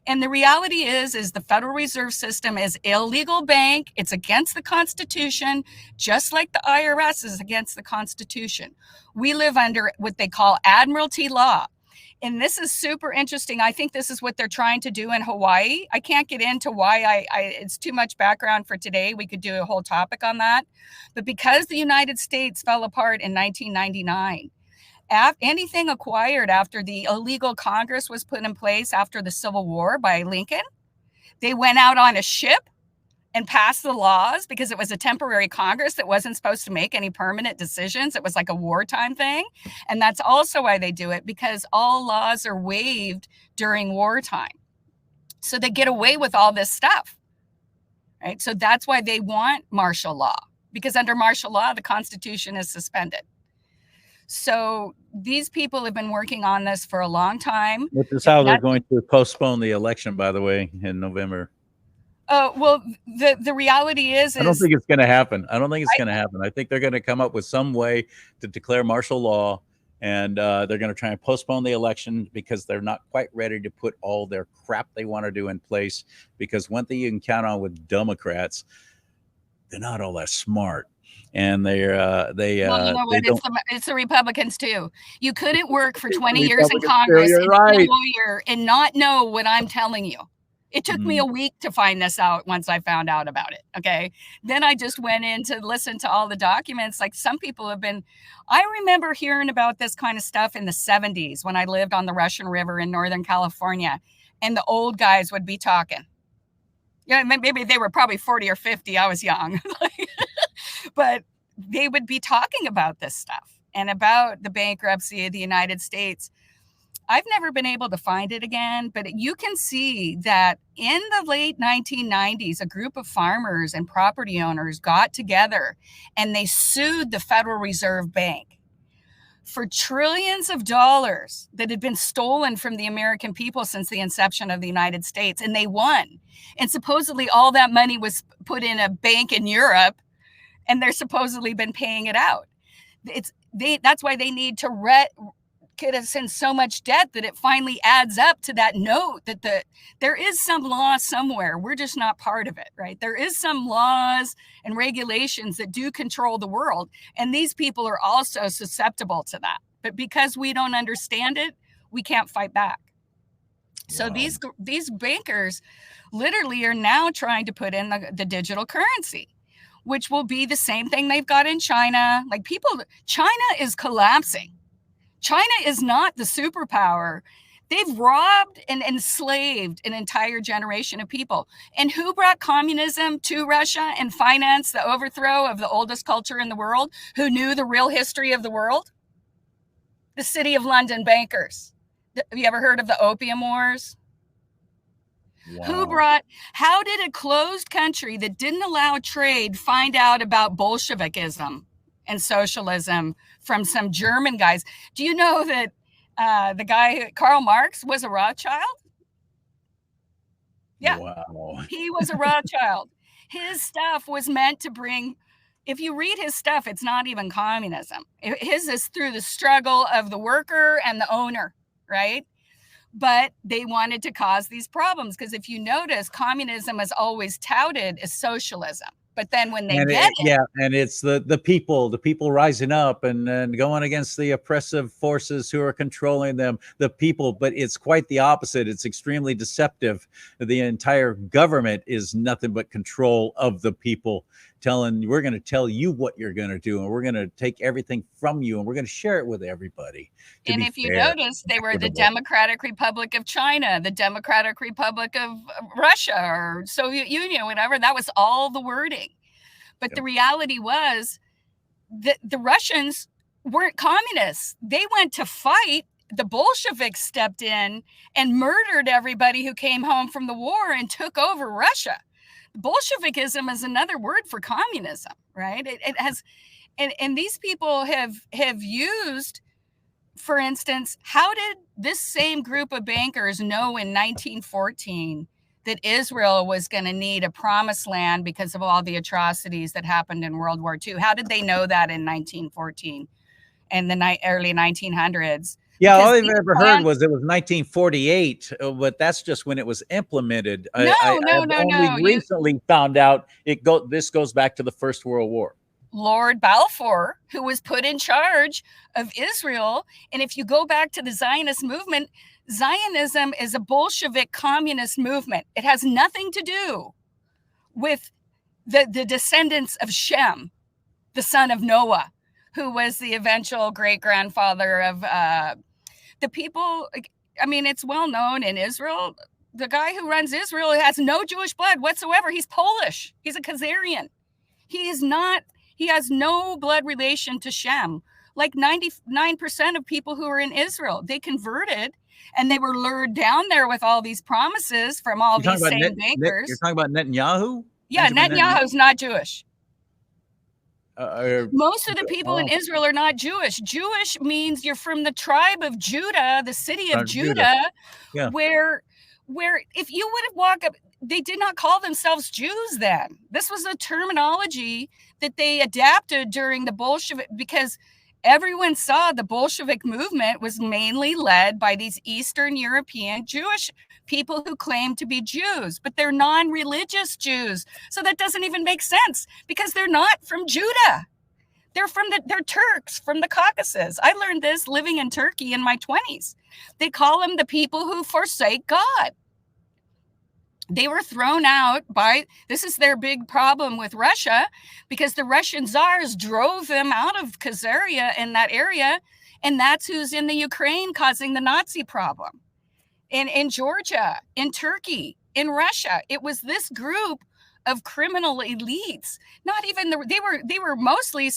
And the reality is the Federal Reserve System is illegal bank. It's against the Constitution, just like the IRS is against the Constitution. We live under what they call admiralty law. And this is super interesting. I think this is what they're trying to do in Hawaii. I can't get into why it's too much background for today. We could do a whole topic on that. But because the United States fell apart in 1999, anything acquired after the illegal Congress was put in place after the Civil War by Lincoln, they went out on a ship and passed the laws because it was a temporary Congress that wasn't supposed to make any permanent decisions. It was like a wartime thing. And that's also why they do it, because all laws are waived during wartime. So they get away with all this stuff, right? So that's why they want martial law, because under martial law, the Constitution is suspended. So these people have been working on this for a long time. Which is how they're going to postpone the election, by the way, in November. Well, the reality is I don't think it's going to happen. I don't think it's going to happen. I think they're going to come up with some way to declare martial law, and they're going to try and postpone the election because they're not quite ready to put all their crap they want to do in place. Because one thing you can count on with Democrats, they're not all that smart. And well, you know what? It's the Republicans too. You couldn't work for 20 years in Congress and be a lawyer and not know what I'm telling you. It took me a week to find this out once I found out about it. Okay. Then I just went in to listen to all the documents. Like some people have been, I remember hearing about this kind of stuff in the 70s when I lived on the Russian River in Northern California, and the old guys would be talking. Yeah, maybe they were probably 40 or 50. I was young, but they would be talking about this stuff and about the bankruptcy of the United States. I've never been able to find it again, but you can see that in the late 1990s, a group of farmers and property owners got together and they sued the Federal Reserve Bank for trillions of dollars that had been stolen from the American people since the inception of the United States, and they won. And supposedly all that money was put in a bank in Europe, and they're supposedly been paying it out. That's why they need to get us in so much debt that it finally adds up to that note that there is some law somewhere. We're just not part of it, right? There is some laws and regulations that do control the world. And these people are also susceptible to that. But because we don't understand it, we can't fight back. So these bankers literally are now trying to put in the digital currency, which will be the same thing they've got in China. China is collapsing. China is not the superpower. They've robbed and enslaved an entire generation of people. And who brought communism to Russia and financed the overthrow of the oldest culture in the world? Who knew the real history of the world? The City of London bankers. Have you ever heard of the Opium Wars? Wow. How did a closed country that didn't allow trade find out about Bolshevikism and socialism from some German guys? Do you know that the guy, Karl Marx, was a Rothschild? Yeah. Wow. He was a Rothschild. His stuff was meant to bring, if you read his stuff, it's not even communism. His is through the struggle of the worker and the owner, right? But they wanted to cause these problems because if you notice, communism is always touted as socialism. But then when they and it's the people rising up and going against the oppressive forces who are controlling them, the people. But it's quite the opposite. It's extremely deceptive. The entire government is nothing but control of the people, we're going to tell you what you're going to do, and we're going to take everything from you, and we're going to share it with everybody. And if you notice, they were the Democratic Republic of China, the Democratic Republic of Russia, or Soviet Union, whatever. That was all the wording. But the reality was that the Russians weren't communists. They went to fight. The Bolsheviks stepped in and murdered everybody who came home from the war and took over Russia. Bolshevikism is another word for communism, right? It has, and these people have used, for instance, how did this same group of bankers know in 1914 that Israel was going to need a promised land because of all the atrocities that happened in World War II? How did they know that in 1914 and the early 1900s? Yeah, all they've ever heard was it was 1948, but that's just when it was implemented. No. Only recently found out this goes back to the First World War. Lord Balfour, who was put in charge of Israel. And if you go back to the Zionist movement, Zionism is a Bolshevik communist movement. It has nothing to do with the descendants of Shem, the son of Noah, who was the eventual great-grandfather of the people. I mean, it's well known in Israel. The guy who runs Israel has no Jewish blood whatsoever. He's Polish. He's a Khazarian. He is not, he has no blood relation to Shem. Like 99% of people who are in Israel, they converted and they were lured down there with all these promises from all these same bankers. You're talking about Netanyahu? Yeah, Netanyahu's not Jewish. Most of the people in Israel are not Jewish. Jewish means you're from the tribe of Judah, the city of Judah, yeah. where if you would have walked up, they did not call themselves Jews then. This was a terminology that they adapted during the Bolshevik, because everyone saw the Bolshevik movement was mainly led by these Eastern European Jewish people who claim to be Jews, but they're non-religious Jews. So that doesn't even make sense because they're not from Judah. They're Turks from the Caucasus. I learned this living in Turkey in my 20s. They call them the people who forsake God. They were thrown out by, this is their big problem with Russia, because the Russian czars drove them out of Khazaria in that area, and that's who's in the Ukraine causing the Nazi problem. In Georgia, in Turkey, in Russia, it was this group of criminal elites. Not even they were mostly,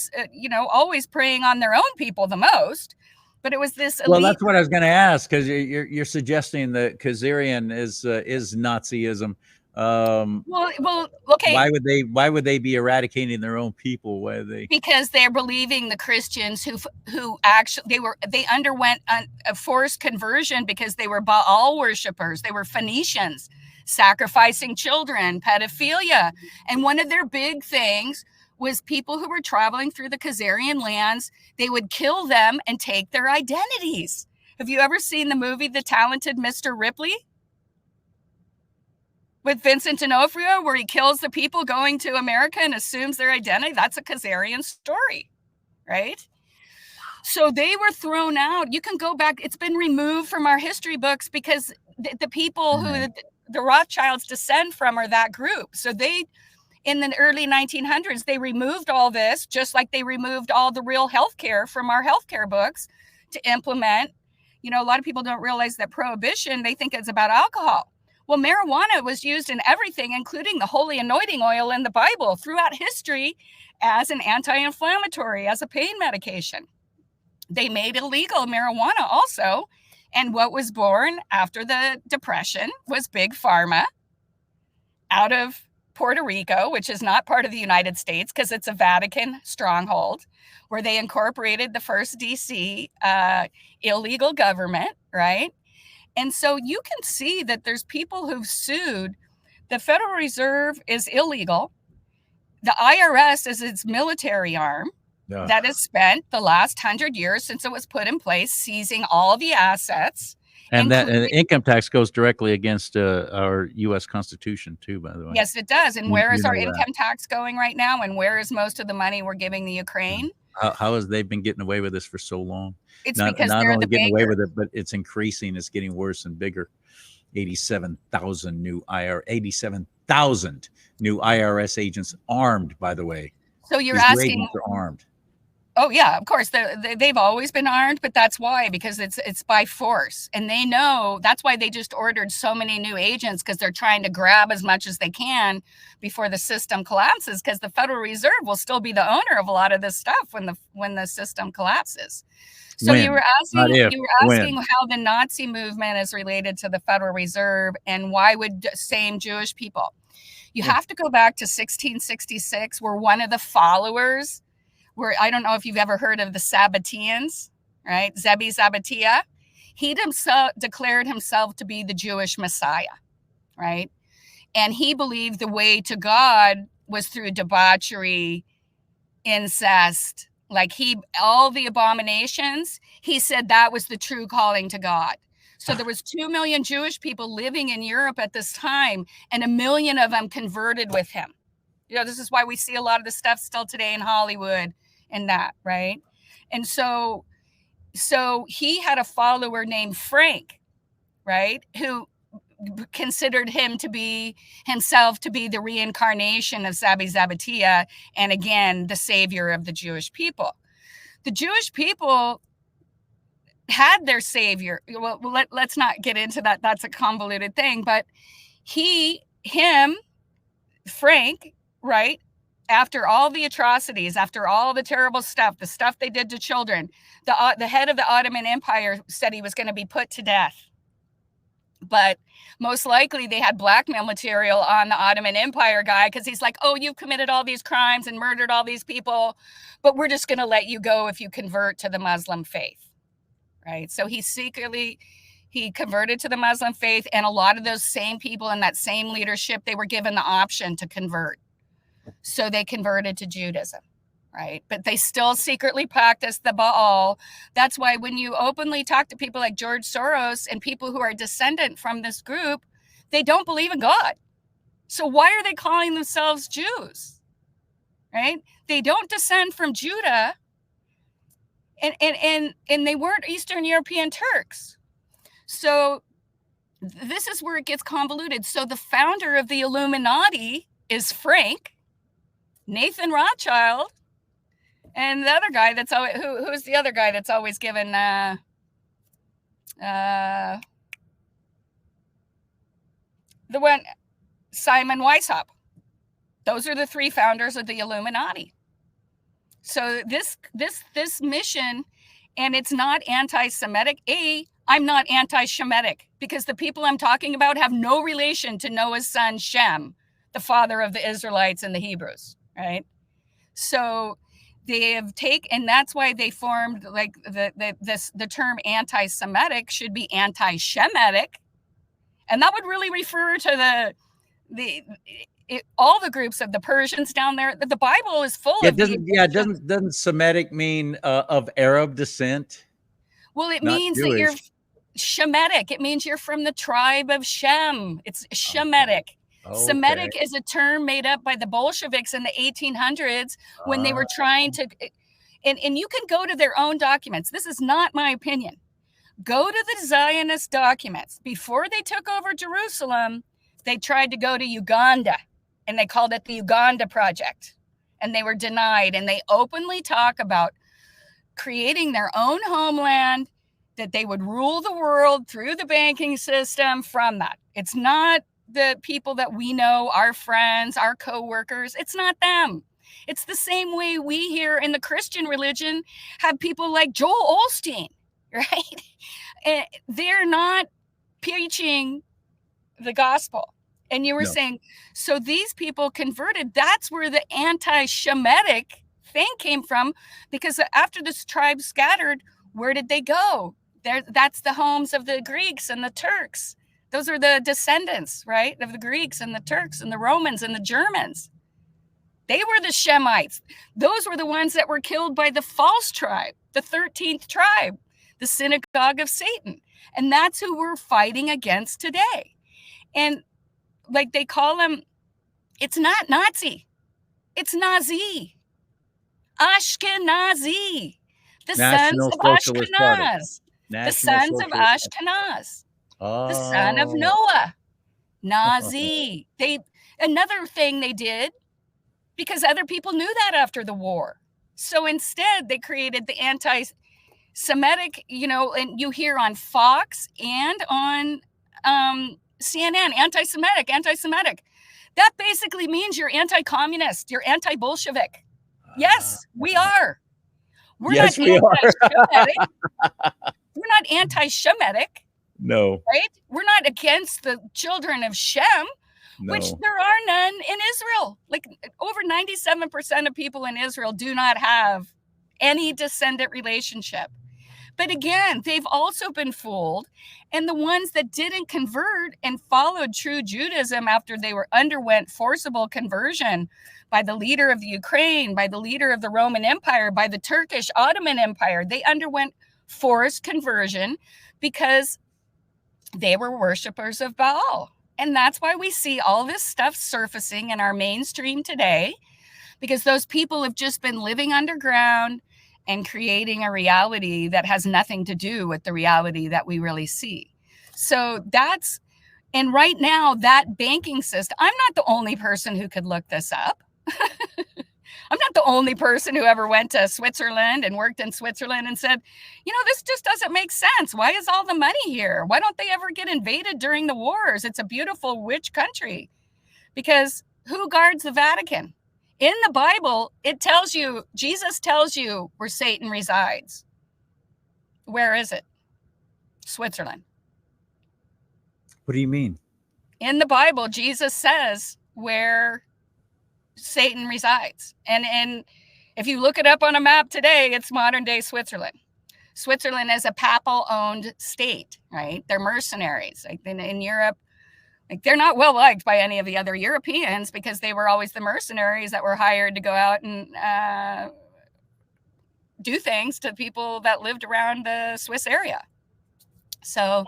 always preying on their own people the most. But it was this elite. Well, that's what I was going to ask, because you're suggesting that Khazarian is Nazism. Well, okay. Why would they be eradicating their own people? Why are they? Because they're believing the Christians who actually they underwent a forced conversion because they were Baal worshipers. They were Phoenicians, sacrificing children, pedophilia, and one of their big things was people who were traveling through the Khazarian lands. They would kill them and take their identities. Have you ever seen the movie The Talented Mr. Ripley? With Vincent D'Onofrio, where he kills the people going to America and assumes their identity. That's a Khazarian story, right? So they were thrown out. You can go back. It's been removed from our history books because the people who the Rothschilds descend from are that group. So in the early 1900s, they removed all this, just like they removed all the real healthcare from our healthcare books to implement. A lot of people don't realize that prohibition, they think it's about alcohol. Well, marijuana was used in everything, including the holy anointing oil in the Bible throughout history as an anti-inflammatory, as a pain medication. They made illegal marijuana also. And what was born after the Depression was Big Pharma out of Puerto Rico, which is not part of the United States because it's a Vatican stronghold, where they incorporated the first DC illegal government, right? And so you can see that there's people who've sued. The Federal Reserve is illegal. The IRS is its military arm that has spent the last 100 years since it was put in place, seizing all the assets. And that income tax goes directly against our U.S. Constitution, too, by the way. Yes, it does. And where is our income tax going right now? And where is most of the money we're giving the Ukraine? How has they been getting away with this for so long? It's not because they're only the getting banker. away with it, but it's increasing. It's getting worse and bigger. 87,000 new IRS agents armed, by the way. So you're These asking, agents are armed. Oh yeah, of course they've always been armed, but that's why, because it's by force, and they know that's why they just ordered so many new agents, because they're trying to grab as much as they can before the system collapses, because the Federal Reserve will still be the owner of a lot of this stuff when the system collapses. So you were asking how the Nazi movement is related to the Federal Reserve, and why would same Jewish people? You have to go back to 1666, where one of the followers, I don't know if you've ever heard of the Sabbateans, right? Zebi Zabbatia. He himself declared himself to be the Jewish Messiah, right? And he believed the way to God was through debauchery, incest, all the abominations. He said that was the true calling to God. So there was 2 million Jewish people living in Europe at this time, and 1 million of them converted with him. This is why we see a lot of the stuff still today in Hollywood and that, right? And so he had a follower named Frank, right, who considered himself to be the reincarnation of Zebi Zabbatia, and again, the savior of the Jewish people. the Jewish people had their savior. Well, let's not get into that. That's a convoluted thing. But Frank, right? After all the atrocities, after all the terrible stuff, the stuff they did to children, the head of the Ottoman Empire said he was going to be put to death. But most likely they had blackmail material on the Ottoman Empire guy, because he's like, oh, you've committed all these crimes and murdered all these people, but we're just going to let you go if you convert to the Muslim faith, right? So he converted to the Muslim faith, and a lot of those same people in that same leadership, they were given the option to convert. So they converted to Judaism, right? But they still secretly practice the Baal. That's why when you openly talk to people like George Soros and people who are descendant from this group, they don't believe in God. So why are they calling themselves Jews, right? They don't descend from Judah, and they weren't Eastern European Turks. So this is where it gets convoluted. So the founder of the Illuminati is Frank, Nathan Rothschild, and the other guy that's always, who's the other guy that's always given the one, Simon Weishaupt. Those are the three founders of the Illuminati. So this mission, and it's not anti-Semitic. I'm not anti-Shemitic, because the people I'm talking about have no relation to Noah's son Shem, the father of the Israelites and the Hebrews, right? So they have and that's why they formed, like, the term anti-Semitic should be anti-Shemitic, and that would really refer to all the groups of the Persians down there. The Bible is full of. Doesn't Semitic mean of Arab descent? Well, it means Jewish. That you're Shemitic. It means you're from the tribe of Shem. It's Shemitic. Okay. Semitic is a term made up by the Bolsheviks in the 1800s when they were trying to, and you can go to their own documents. This is not my opinion. Go to the Zionist documents. Before they took over Jerusalem, they tried to go to Uganda, and they called it the Uganda Project, and they were denied. And they openly talk about creating their own homeland, that they would rule the world through the banking system from that. It's not the people that we know, our friends, our co-workers. It's not them. It's the same way we here in the Christian religion have people like Joel Osteen, right? And they're not preaching the gospel. And you were saying, so these people converted. That's where the anti-Shemitic thing came from, because after this tribe scattered, where did they go? That's the homes of the Greeks and the Turks. Those are the descendants, right, of the Greeks and the Turks and the Romans and the Germans. They were the Shemites. Those were the ones that were killed by the false tribe, the 13th tribe, the synagogue of Satan. And that's who we're fighting against today. And like they call them, it's not Nazi, it's Nazi. Ashkenazi, the sons of Ashkenaz. The sons of Ashkenaz. The son of Noah. Nazi. Another thing they did, because other people knew that after the war. So instead, they created the anti-Semitic, and you hear on Fox and on CNN, anti-Semitic. That basically means you're anti-communist, you're anti-Bolshevik. Yes, we are. We're not anti-Shemitic. No. Right? We're not against the children of Shem, which there are none in Israel. Like over 97% of people in Israel do not have any descendant relationship. But again, they've also been fooled. And the ones that didn't convert and followed true Judaism after they underwent forcible conversion by the leader of the Ukraine, by the leader of the Roman Empire, by the Turkish Ottoman Empire, they underwent forced conversion because they were worshipers of Baal. And that's why we see all this stuff surfacing in our mainstream today, because those people have just been living underground and creating a reality that has nothing to do with the reality that we really see. So and right now, that banking system, I'm not the only person who could look this up. I'm not the only person who ever went to Switzerland and worked in Switzerland and said, this just doesn't make sense. Why is all the money here? Why don't they ever get invaded during the wars? It's a beautiful, rich country. Because who guards the Vatican? In the Bible, it tells you, Jesus tells you where Satan resides. Where is it? Switzerland. What do you mean? In the Bible, Jesus says where Satan resides. And if you look it up on a map today, it's modern day Switzerland. Switzerland is a papal-owned state, right? They're mercenaries. Like in Europe, like they're not well liked by any of the other Europeans because they were always the mercenaries that were hired to go out and do things to people that lived around the Swiss area. So,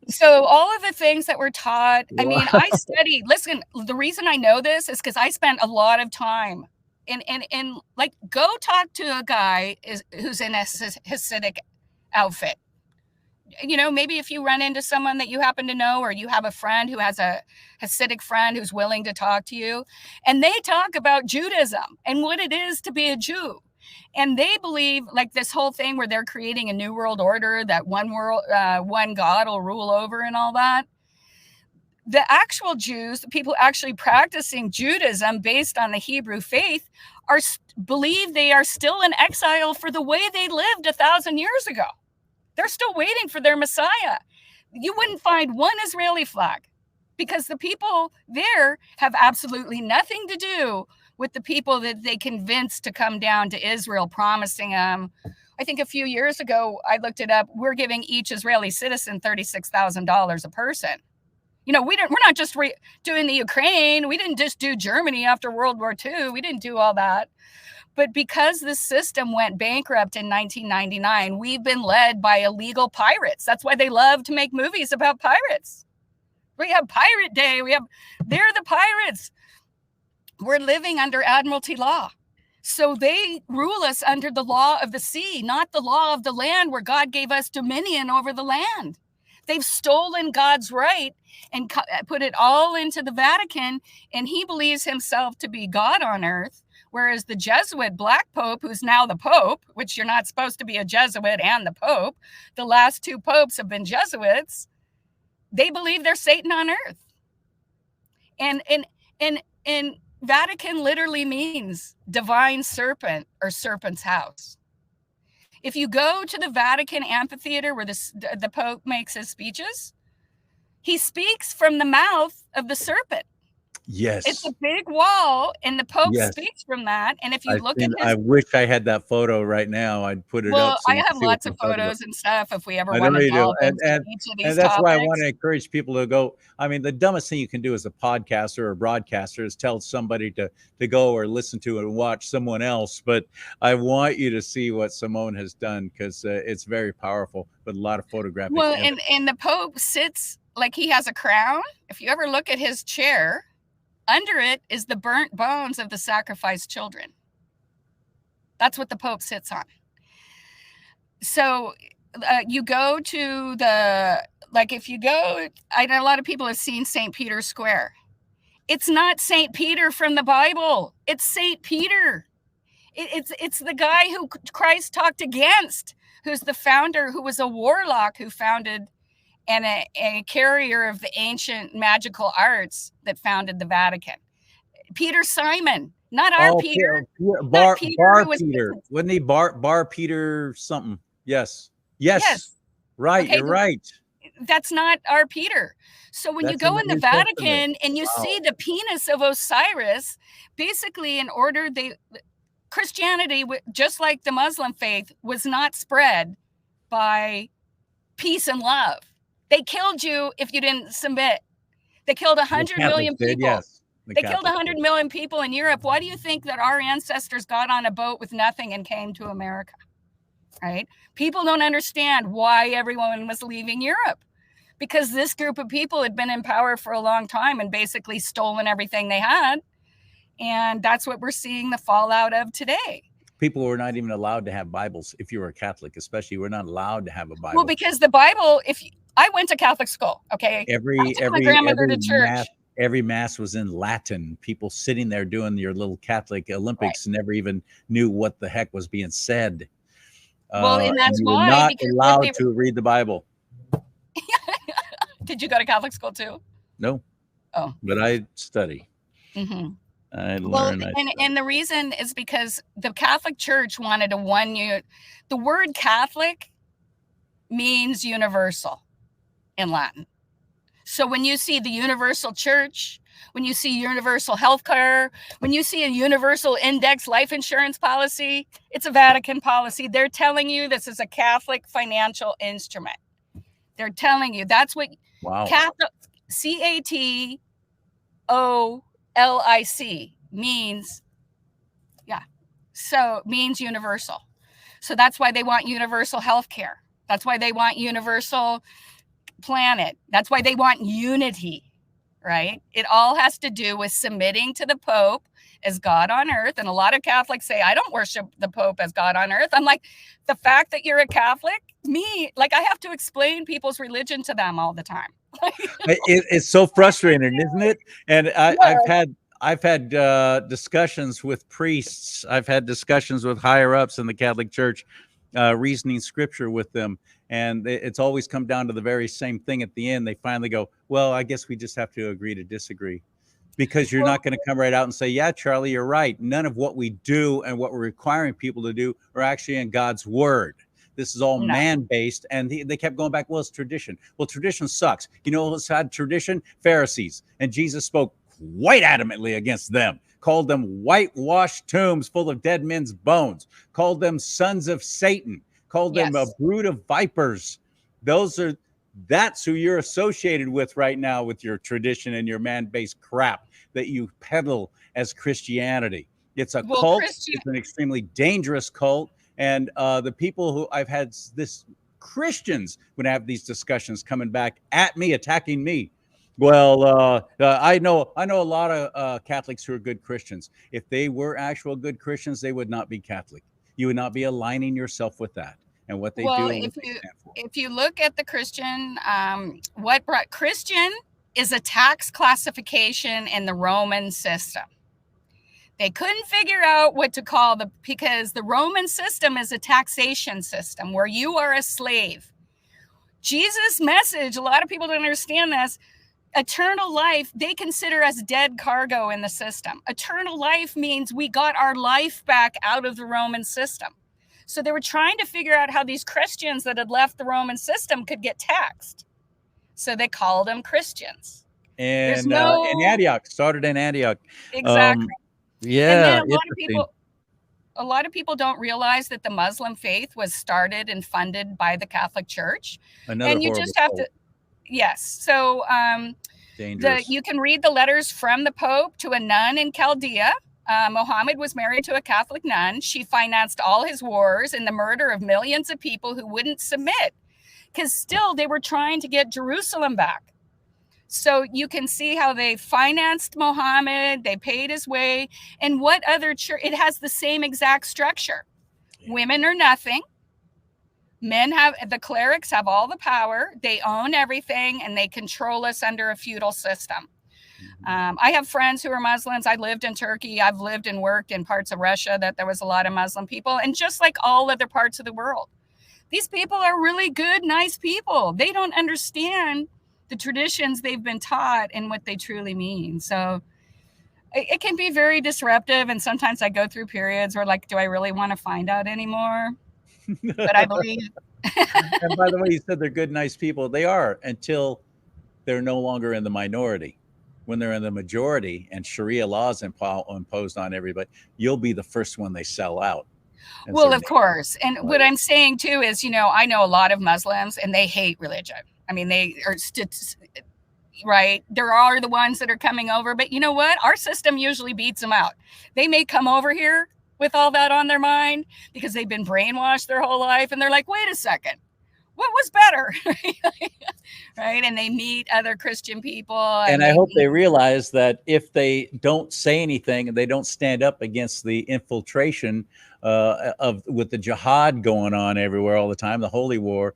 so all of the things that we're taught, I mean, I studied, listen, the reason I know this is because I spent a lot of time in like, go talk to a guy who's in a Hasidic outfit. Maybe if you run into someone that you happen to know, or you have a friend who has a Hasidic friend who's willing to talk to you, and they talk about Judaism and what it is to be a Jew. And they believe like this whole thing where they're creating a new world order that one God will rule over and all that. The actual Jews, the people actually practicing Judaism based on the Hebrew faith, believe they are still in exile for the way they lived 1,000 years ago. They're still waiting for their Messiah. You wouldn't find one Israeli flag because the people there have absolutely nothing to do with the people that they convinced to come down to Israel, promising them. I think a few years ago, I looked it up. We're giving each Israeli citizen $36,000 a person. We're not just doing the Ukraine. We didn't just do Germany after World War II. We didn't do all that. But because the system went bankrupt in 1999, we've been led by illegal pirates. That's why they love to make movies about pirates. We have Pirate Day. They're the pirates. We're living under Admiralty law. So they rule us under the law of the sea, not the law of the land where God gave us dominion over the land. They've stolen God's right and put it all into the Vatican, and he believes himself to be God on earth, whereas the Jesuit Black Pope, who's now the Pope, which you're not supposed to be a Jesuit and the Pope, the last two popes have been Jesuits, they believe they're Satan on earth. And Vatican literally means divine serpent or serpent's house. If you go to the Vatican amphitheater where the Pope makes his speeches, he speaks from the mouth of the serpent. Yes. It's a big wall, and the Pope speaks from that. And if you I wish I had that photo right now. I'd put it up. Well, I have lots of photos and stuff if we ever want to delve into each of these and that's topics. why I want to encourage people to go. I mean, the dumbest thing you can do as a podcaster or a broadcaster is tell somebody to go or listen to and watch someone else. But I want you to see what Simone has done because it's very powerful with a lot of photographic evidence. And the Pope sits like he has a crown. If you ever look at his chair, under it is the burnt bones of the sacrificed children. That's what the Pope sits on. So you go to if you go, I know a lot of people have seen St. Peter's Square. It's not St. Peter from the Bible. It's St. Peter. It's the guy who Christ talked against, who's the founder, who was a warlock who founded and a carrier of the ancient magical arts that founded the Vatican. Peter Simon, not our Peter. Bar Peter. Wasn't he Bar Peter something? Yes. Right, okay, you're right. That's not our Peter. So when you go in the Vatican and you see the penis of Osiris, basically Christianity, just like the Muslim faith, was not spread by peace and love. They killed you if you didn't submit. They killed 100 million people. Yes. They killed 100 million people in Europe. Why do you think that our ancestors got on a boat with nothing and came to America? Right? People don't understand why everyone was leaving Europe, because this group of people had been in power for a long time and basically stolen everything they had. And that's what we're seeing the fallout of today. People were not even allowed to have Bibles. If you were a Catholic, especially, we're not allowed to have a Bible. Well, because the Bible, I went to Catholic school, okay? I took my grandmother to church. every mass was in Latin. People sitting there doing your little Catholic Olympics Right. never even knew what the heck was being said. Well, and And that's you were why, not because what allowed to read the Bible. did you go to Catholic school too? No, Oh. but I study. Mm-hmm. I Well, learn. and the reason is because the Catholic Church wanted a one-year. The word Catholic means universal in Latin. So when you see the universal church, when you see universal healthcare, when you see a universal index life insurance policy, it's a Vatican policy. They're telling you this is a Catholic financial instrument. They're telling you that's what Catholic, CATOLIC means. Yeah. So means universal. So that's why they want universal healthcare. That's why they want universal planet. That's why they want unity, right? It all has to do with submitting to the Pope as God on earth. And a lot of Catholics say, I don't worship the Pope as God on earth. I'm like, the fact that you're a Catholic, I have to explain people's religion to them all the time. It's so frustrating, isn't it? And I've had discussions with priests. I've had discussions with higher ups in the Catholic Church, reasoning scripture with them. And it's always come down to the very same thing at the end. They finally go, well, I guess we just have to agree to disagree, because you're not going to come right out and say, yeah, Charlie, you're right. None of what we do and what we're requiring people to do are actually in God's word. This is all man-based. And they kept going back, well, it's tradition. Well, tradition sucks. You know who's had tradition? Pharisees. And Jesus spoke quite adamantly against them, called them whitewashed tombs full of dead men's bones, called them sons of Satan, called them a brood of vipers. That's who you're associated with right now, with your tradition and your man-based crap that you peddle as Christianity. It's a cult. It's an extremely dangerous cult. And the people who I've had Christians would have these discussions coming back at me, attacking me. Well, I know a lot of Catholics who are good Christians. If they were actual good Christians, they would not be Catholic. You would not be aligning yourself with that and what they do. And what they stand for. If you look at the Christian, what brought Christian is a tax classification in the Roman system. They couldn't figure out what to call because the Roman system is a taxation system where you are a slave. Jesus' message, a lot of people don't understand this. Eternal life, they consider us dead cargo in the system. Eternal life means we got our life back out of the Roman system. So they were trying to figure out how these Christians that had left the Roman system could get taxed. So they called them Christians. And in Antioch, started in Antioch. Exactly. Yeah. And then a lot of people don't realize that the Muslim faith was started and funded by the Catholic Church. And you just have to, yes. So you can read the letters from the Pope to a nun in Chaldea. Muhammad was married to a Catholic nun. She financed all his wars and the murder of millions of people who wouldn't submit, because still they were trying to get Jerusalem back. So you can see how they financed Muhammad, they paid his way, and what other church, it has the same exact structure. Women are nothing. The clerics have all the power, they own everything, and they control us under a feudal system. I have friends who are Muslims. I lived in Turkey. I've lived and worked in parts of Russia that there was a lot of Muslim people, and just like all other parts of the world, these people are really good, nice people. They don't understand the traditions they've been taught and what they truly mean. So it can be very disruptive. And sometimes I go through periods where, like, do I really want to find out anymore? But I believe. And by the way, you said they're good, nice people. They are, until they're no longer in the minority. When they're in the majority and Sharia laws imposed on everybody, you'll be the first one they sell out. Well, of course. And what I'm saying too is, I know a lot of Muslims and they hate religion. I mean, they are right. There are the ones that are coming over, but you know what? Our system usually beats them out. They may come over here with all that on their mind because they've been brainwashed their whole life. And they're like, wait a second, what was better? Right. And they meet other Christian people. And I hope they realize that if they don't say anything and they don't stand up against the infiltration with the jihad going on everywhere all the time, the holy war,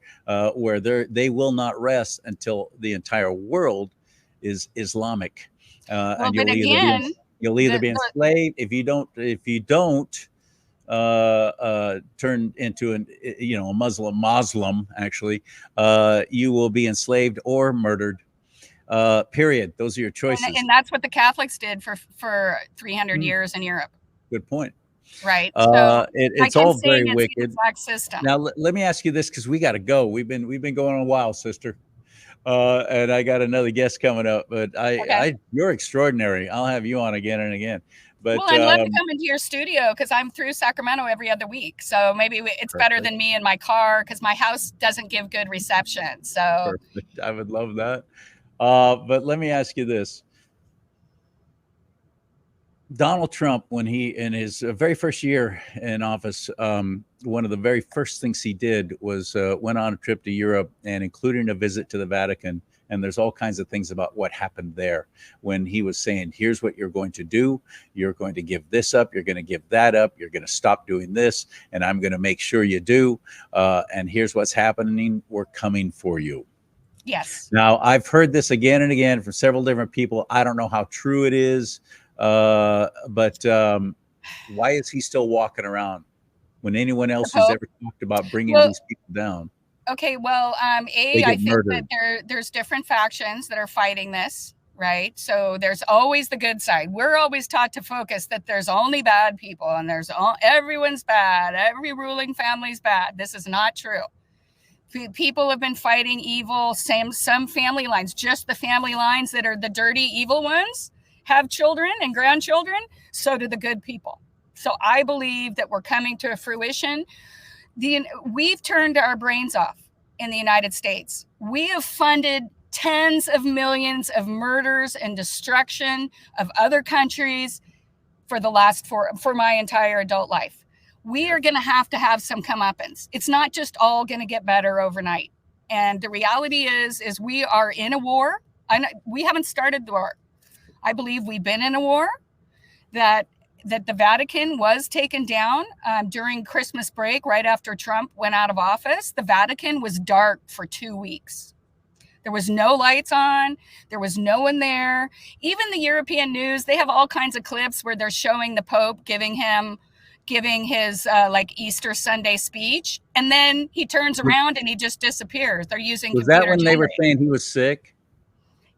where they will not rest until the entire world is Islamic. Well, and but again, you'll either be the enslaved if you don't turn into a Muslim actually, you will be enslaved or murdered. Period. Those are your choices. and that's what the Catholics did for 300 Hmm. years in Europe, Good point. right? So, It's like I'm all very saying, it's the wicked. exact system. Now let me ask you this, because we got to go. We've been going on a while, sister. And I got another guest coming up, but Okay. you're extraordinary. I'll have you on again and again. But Well, I'd love to come into your studio because I'm through Sacramento every other week. So maybe it's better than me in my car because my house doesn't give good reception. So perfect. I would love that. But let me ask you this. Donald Trump, when he in his very first year in office, one of the very first things he did was went on a trip to Europe, and including a visit to the Vatican. And there's all kinds of things about what happened there when he was saying, here's what you're going to do. You're going to give this up. You're going to give that up. You're going to stop doing this. And I'm going to make sure you do. And here's what's happening. We're coming for you. yes. Now, I've heard this again and again from several different people. I don't know how true it is. But why is he still walking around when anyone else who's ever talked about bringing these people down? Okay, well, They get I think murdered. that there's different factions that are fighting this, right? So there's always the good side. We're always taught to focus that there's only bad people and everyone's bad. Every ruling family's bad. This is not true. People have been fighting evil, some family lines, just the family lines that are the dirty, evil ones, have children and grandchildren. So do the good people. So I believe that we're coming to a fruition. We've turned our brains off in the United States. We have funded tens of millions of murders and destruction of other countries for my entire adult life. We are going to have some comeuppance. It's not just all going to get better overnight. And the reality is we are in a war. We haven't started the war. I believe we've been in a war, that the Vatican was taken down during Christmas break, right after Trump went out of office. The Vatican was dark for 2 weeks. There was no lights on. There was no one there. Even the European news, they have all kinds of clips where they're showing the Pope giving his like Easter Sunday speech. And then he turns around and he just disappears. They're using Was that when they were saying he was sick?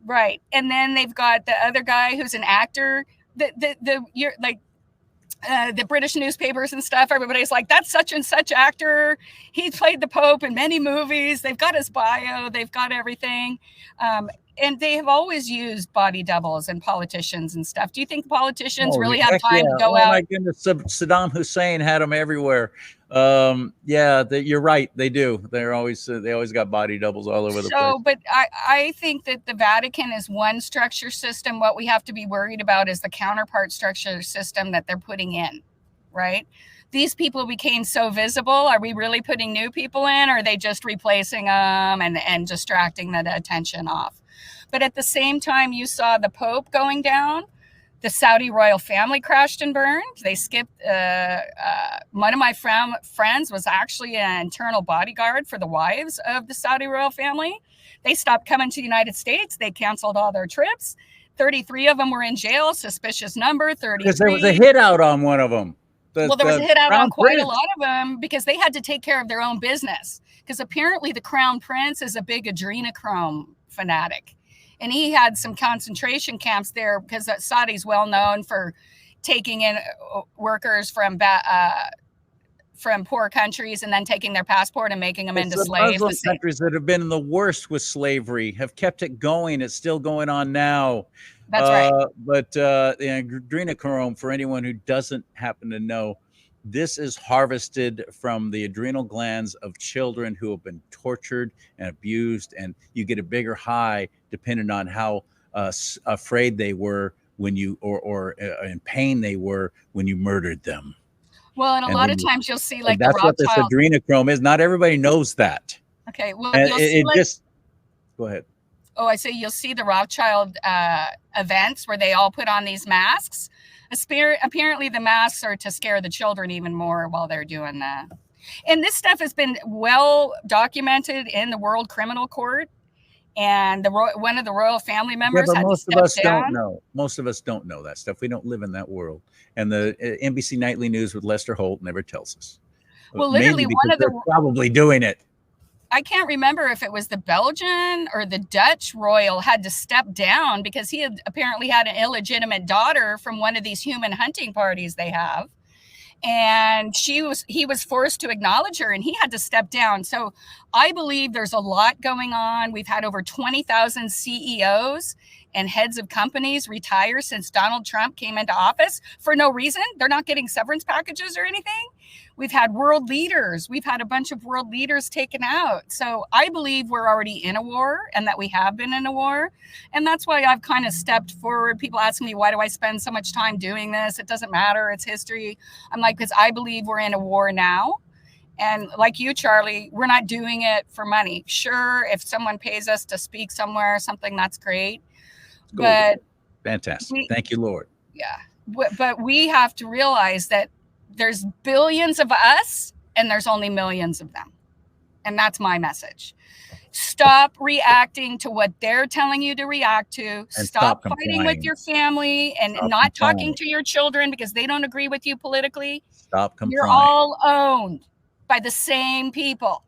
Right. And then they've got the other guy who's an actor. The British newspapers and stuff, everybody's like, that's such and such actor. He played the Pope in many movies. They've got his bio. They've got everything. And they have always used body doubles and politicians and stuff. Do you think politicians really have time to go out? Oh my goodness, Saddam Hussein had them everywhere. You're right. They do. They always got body doubles all over the place. But I think that the Vatican is one structure system. What we have to be worried about is the counterpart structure system that they're putting in, right? These people became so visible. Are we really putting new people in, or are they just replacing them and distracting the attention off? But at the same time, you saw the Pope going down. The Saudi royal family crashed and burned. They skipped. One of my friends was actually an internal bodyguard for the wives of the Saudi royal family. They stopped coming to the United States. They canceled all their trips. 33 of them were in jail. Suspicious number, 33. Because there was a hit out on one of them. There was a hit out on quite a lot of them because they had to take care of their own business. Because apparently the Crown Prince is a big adrenochrome fanatic. And he had some concentration camps there because Saudi's well known for taking in workers from poor countries and then taking their passport and making them into slaves. Muslim countries that have been the worst with slavery have kept it going. It's still going on now. That's right. But the adrenochrome, for anyone who doesn't happen to know, this is harvested from the adrenal glands of children who have been tortured and abused, and you get a bigger high depending on how afraid they were when you, or in pain they were when you murdered them. Well, and a lot of times you'll see like that's what this adrenochrome is. Not everybody knows that. Okay, well, go ahead. Oh, I say you'll see the Rothschild events where they all put on these masks. Apparently the masks are to scare the children even more while they're doing that. And this stuff has been well documented in the World Criminal Court. and one of the royal family Yeah, members but had to most of step us don't down. know. Most of us don't know that stuff. We don't live in that world. And the NBC Nightly News with Lester Holt never tells us. Well, Mainly literally, because they're probably doing it. I can't remember if it was the Belgian or the Dutch royal had to step down because he had apparently had an illegitimate daughter from one of these human hunting parties they have. And he was forced to acknowledge her, and he had to step down. So I believe there's a lot going on. We've had over 20,000 CEOs and heads of companies retire since Donald Trump came into office for no reason. They're not getting severance packages or anything. We've had world leaders. We've had a bunch of world leaders taken out. So I believe we're already in a war, and that we have been in a war. And that's why I've kind of stepped forward. People ask me, why do I spend so much time doing this? It doesn't matter. It's history. I'm like, because I believe we're in a war now. And like you, Charlie, we're not doing it for money. Sure, if someone pays us to speak somewhere or something, that's great. Cool. But fantastic. Thank you, Lord. Yeah. But we have to realize that there's billions of us and there's only millions of them. And that's my message. Stop reacting to what they're telling you to react to. And Stop fighting with your family and not talking to your children because they don't agree with you politically. Stop complying. You're all owned by the same people.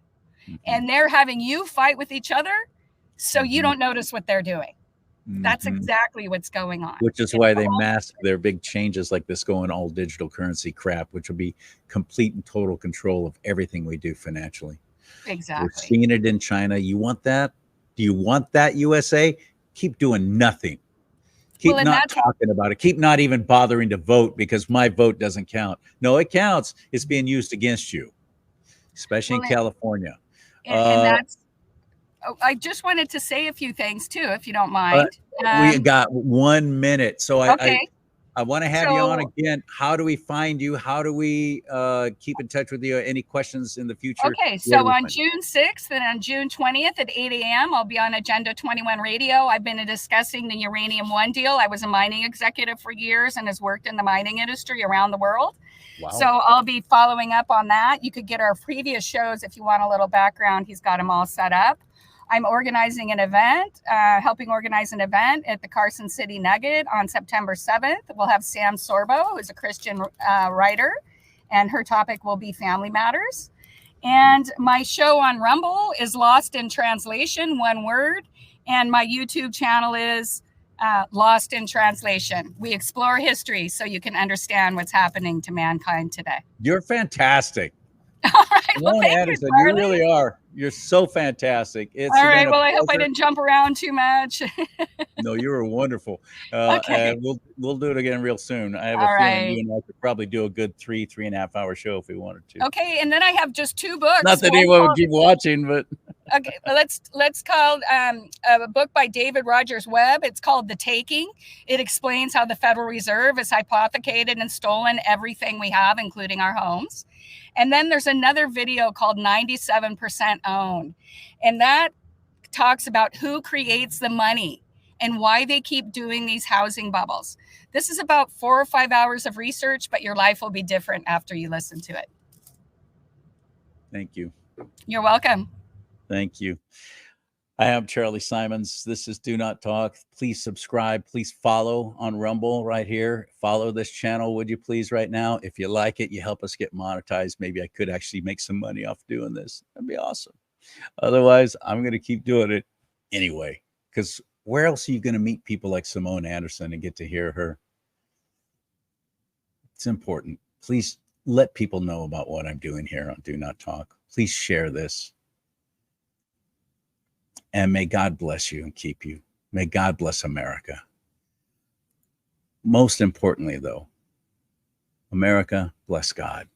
And they're having you fight with each other so you don't notice what they're doing. That's exactly what's going on. Which is why they mask their big changes like this going all digital currency crap, which will be complete and total control of everything we do financially. Exactly. We're seeing it in China. You want that? Do you want that, USA? Keep doing nothing. Keep not talking about it. Keep not even bothering to vote because my vote doesn't count. No, it counts. It's being used against you, especially in California. And that's I just wanted to say a few things too, if you don't mind. We got 1 minute. So okay. I want to have you on again. How do we find you? How do we keep in touch with you? Any questions in the future? Okay, so on June 6th and on June 20th at 8 a.m., I'll be on Agenda 21 Radio. I've been discussing the Uranium One deal. I was a mining executive for years and has worked in the mining industry around the world. Wow. So I'll be following up on that. You could get our previous shows if you want a little background. He's got them all set up. I'm organizing an event, helping organize an event at the Carson City Nugget on September 7th. We'll have Sam Sorbo, who's a Christian writer, and her topic will be family matters. And my show on Rumble is Lost in Translation, one word. And my YouTube channel is Lost in Translation. We explore history so you can understand what's happening to mankind today. You're fantastic. All right. Well, thank Anderson, you really are. You're so fantastic. It's all right. Well, I hope I didn't jump around too much. No, you were wonderful. Okay. We'll do it again real soon. I have a feeling you and I could probably do a good 3.5 hour show if we wanted to. Okay, and then I have just 2 books. Not that anyone would keep watching, but okay, let's call a book by David Rogers Webb. It's called The Taking. It explains how the Federal Reserve has hypothecated and stolen everything we have, including our homes. And then there's another video called 97% Owned. And that talks about who creates the money and why they keep doing these housing bubbles. This is about 4 or 5 hours of research, but your life will be different after you listen to it. Thank you. You're welcome. Thank you. I am Charlie Simons. This is Do Not Talk. Please subscribe. Please follow on Rumble right here. Follow this channel, would you please, right now? If you like it, you help us get monetized. Maybe I could actually make some money off doing this. That'd be awesome. Otherwise, I'm going to keep doing it anyway, because where else are you going to meet people like Simone Anderson and get to hear her? It's important. Please let people know about what I'm doing here on Do Not Talk. Please share this. And may God bless you and keep you. May God bless America. Most importantly, though, America, bless God.